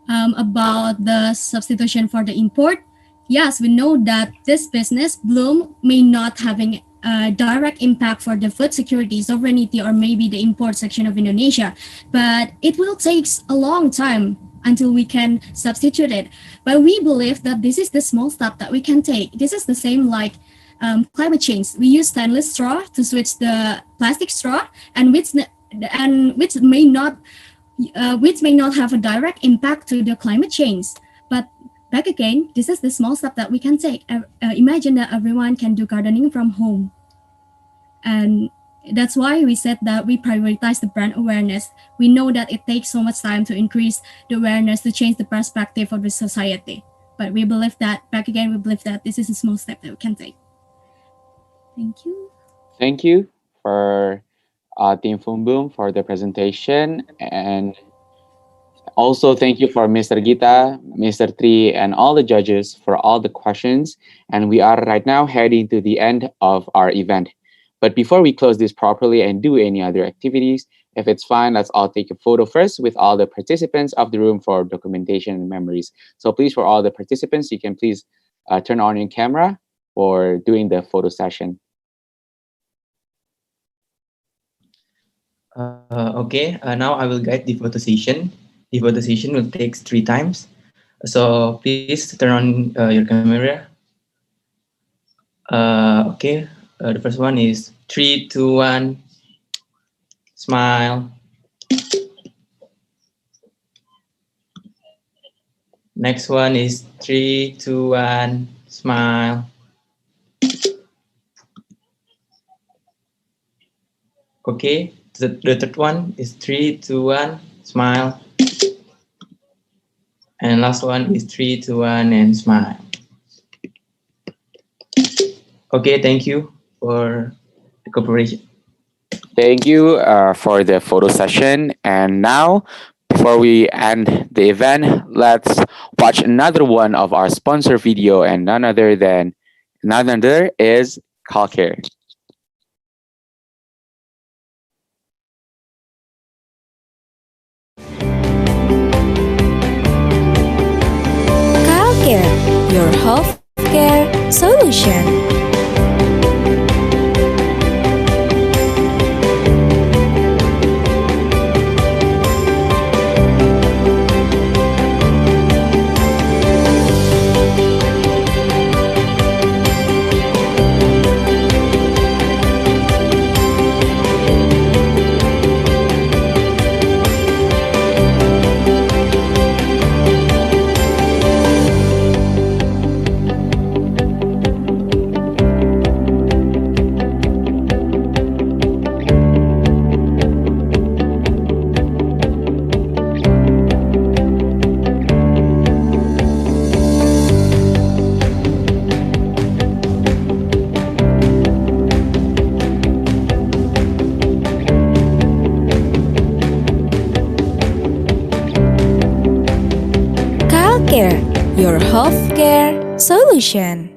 about the substitution for the import. Yes, we know that this business, Bloom, may not having a direct impact for the food security, sovereignty, or maybe the import section of Indonesia, but it will take a long time until we can substitute it. But we believe that this is the small step that we can take. This is the same like climate change. We use stainless straw to switch the plastic straw, and which may not have a direct impact to the climate change. But back again, this is the small step that we can take. Imagine that everyone can do gardening from home, and that's why we said that we prioritize the brand awareness. We know that it takes so much time to increase the awareness, to change the perspective of the society. But we believe that, back again, we believe that this is a small step that we can take. Thank you. Thank you for Team Boom for the presentation, and also thank you for Mr. Gita, Mr. Tri, and all the judges for all the questions. And we are right now heading to the end of our event. But before we close this properly and do any other activities, if it's fine, let's all take a photo first with all the participants of the room for documentation and memories. So please, for all the participants, you can please turn on your camera for doing the photo session. Okay, now I will guide the photo session. The photo session will take 3 times. So please turn on your camera. Okay, the first one is 3, 2, 1, smile. Next one is 3, 2, 1, smile. Okay, the third one is 3, 2, 1, smile. And last one is 3, 2, 1, and smile. Okay, thank you for the cooperation. Thank you for the photo session. And now, before we end the event, let's watch another one of our sponsor video, and none other is Calcare. Calcare, your healthcare solution. Your healthcare solution.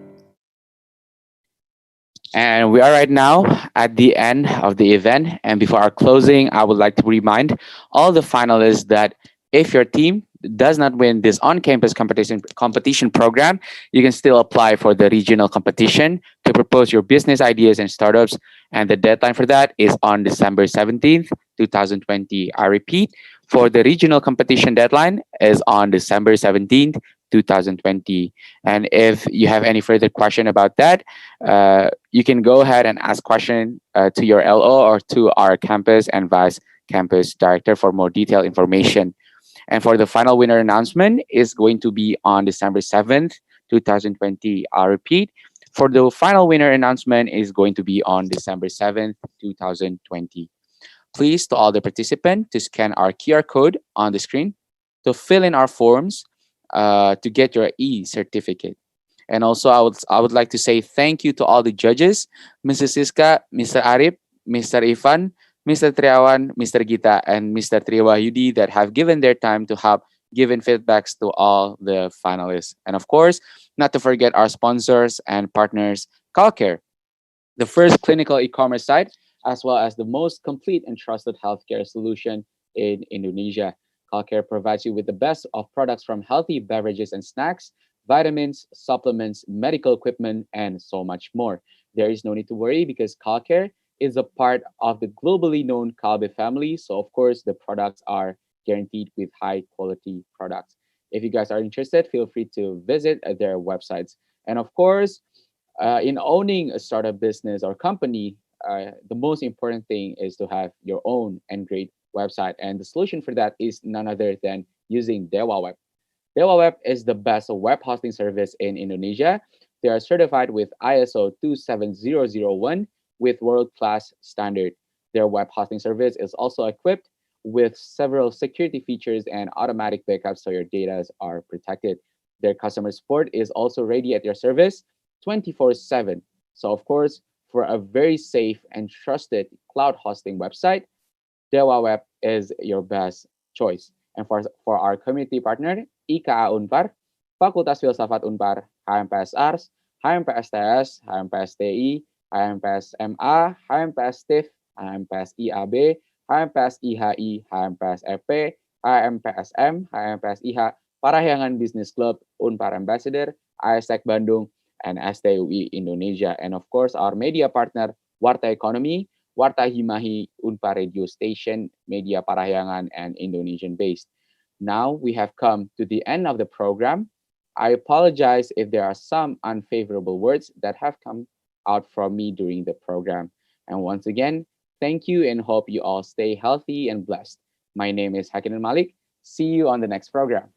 And we are right now at the end of the event. And before our closing, I would like to remind all the finalists that if your team does not win this on-campus competition program, you can still apply for the regional competition to propose your business ideas and startups. And the deadline for that is on December 17th, 2020. I repeat, for the regional competition deadline is on December 17th, 2020. And if you have any further question about that, you can go ahead and ask question to your LO or to our campus and vice campus director for more detailed information. And for the final winner announcement is going to be on December 7th, 2020. I'll repeat, for the final winner announcement is going to be on December 7th, 2020. Please, to all the participants, to scan our QR code on the screen, to fill in our forms, to get your e-certificate. And also, I would like to say thank you to all the judges, Mrs. Siska, Mr. Arif, Mr. Ivan, Mr. Triawan, Mr. Gita, and Mr. Triwayudi that have given their time to help giving feedbacks to all the finalists. And of course, not to forget our sponsors and partners, Calcare, the first clinical e-commerce site, as well as the most complete and trusted healthcare solution in Indonesia. Calcare provides you with the best of products from healthy beverages and snacks, vitamins, supplements, medical equipment, and so much more. There is no need to worry because Calcare is a part of the globally known Calbe family. So, of course, the products are guaranteed with high quality products. If you guys are interested, feel free to visit their websites. And of course, in owning a startup business or company, the most important thing is to have your own and great website. And the solution for that is none other than using Dewa Web. Dewa Web is the best web hosting service in Indonesia. They are certified with ISO 27001 with world-class standard. Their web hosting service is also equipped with several security features and automatic backups so your data are protected. Their customer support is also ready at your service 24/7. So of course, for a very safe and trusted cloud hosting website, Dewa Web is your best choice. And for our community partner, IKA Unpar, Fakultas Filsafat Unpar, HMPS Ars, HMPS TS, HMPS TI, HMPS MA, HMPS TIF, HMPS IAB, HMPS IHI, HMPS EP, HMPSM, HMPS IH, Parahyangan Business Club, Unpar Ambassador, ISTEC Bandung, and STUI Indonesia. And of course, our media partner, Warta Ekonomi, Warta Himahi, Unpar Radio Station, Media Parahyangan, and Indonesian based. Now we have come to the end of the program. I apologize if there are some unfavorable words that have come out from me during the program. And once again, thank you and hope you all stay healthy and blessed. My name is Hakinan Malik. See you on the next program.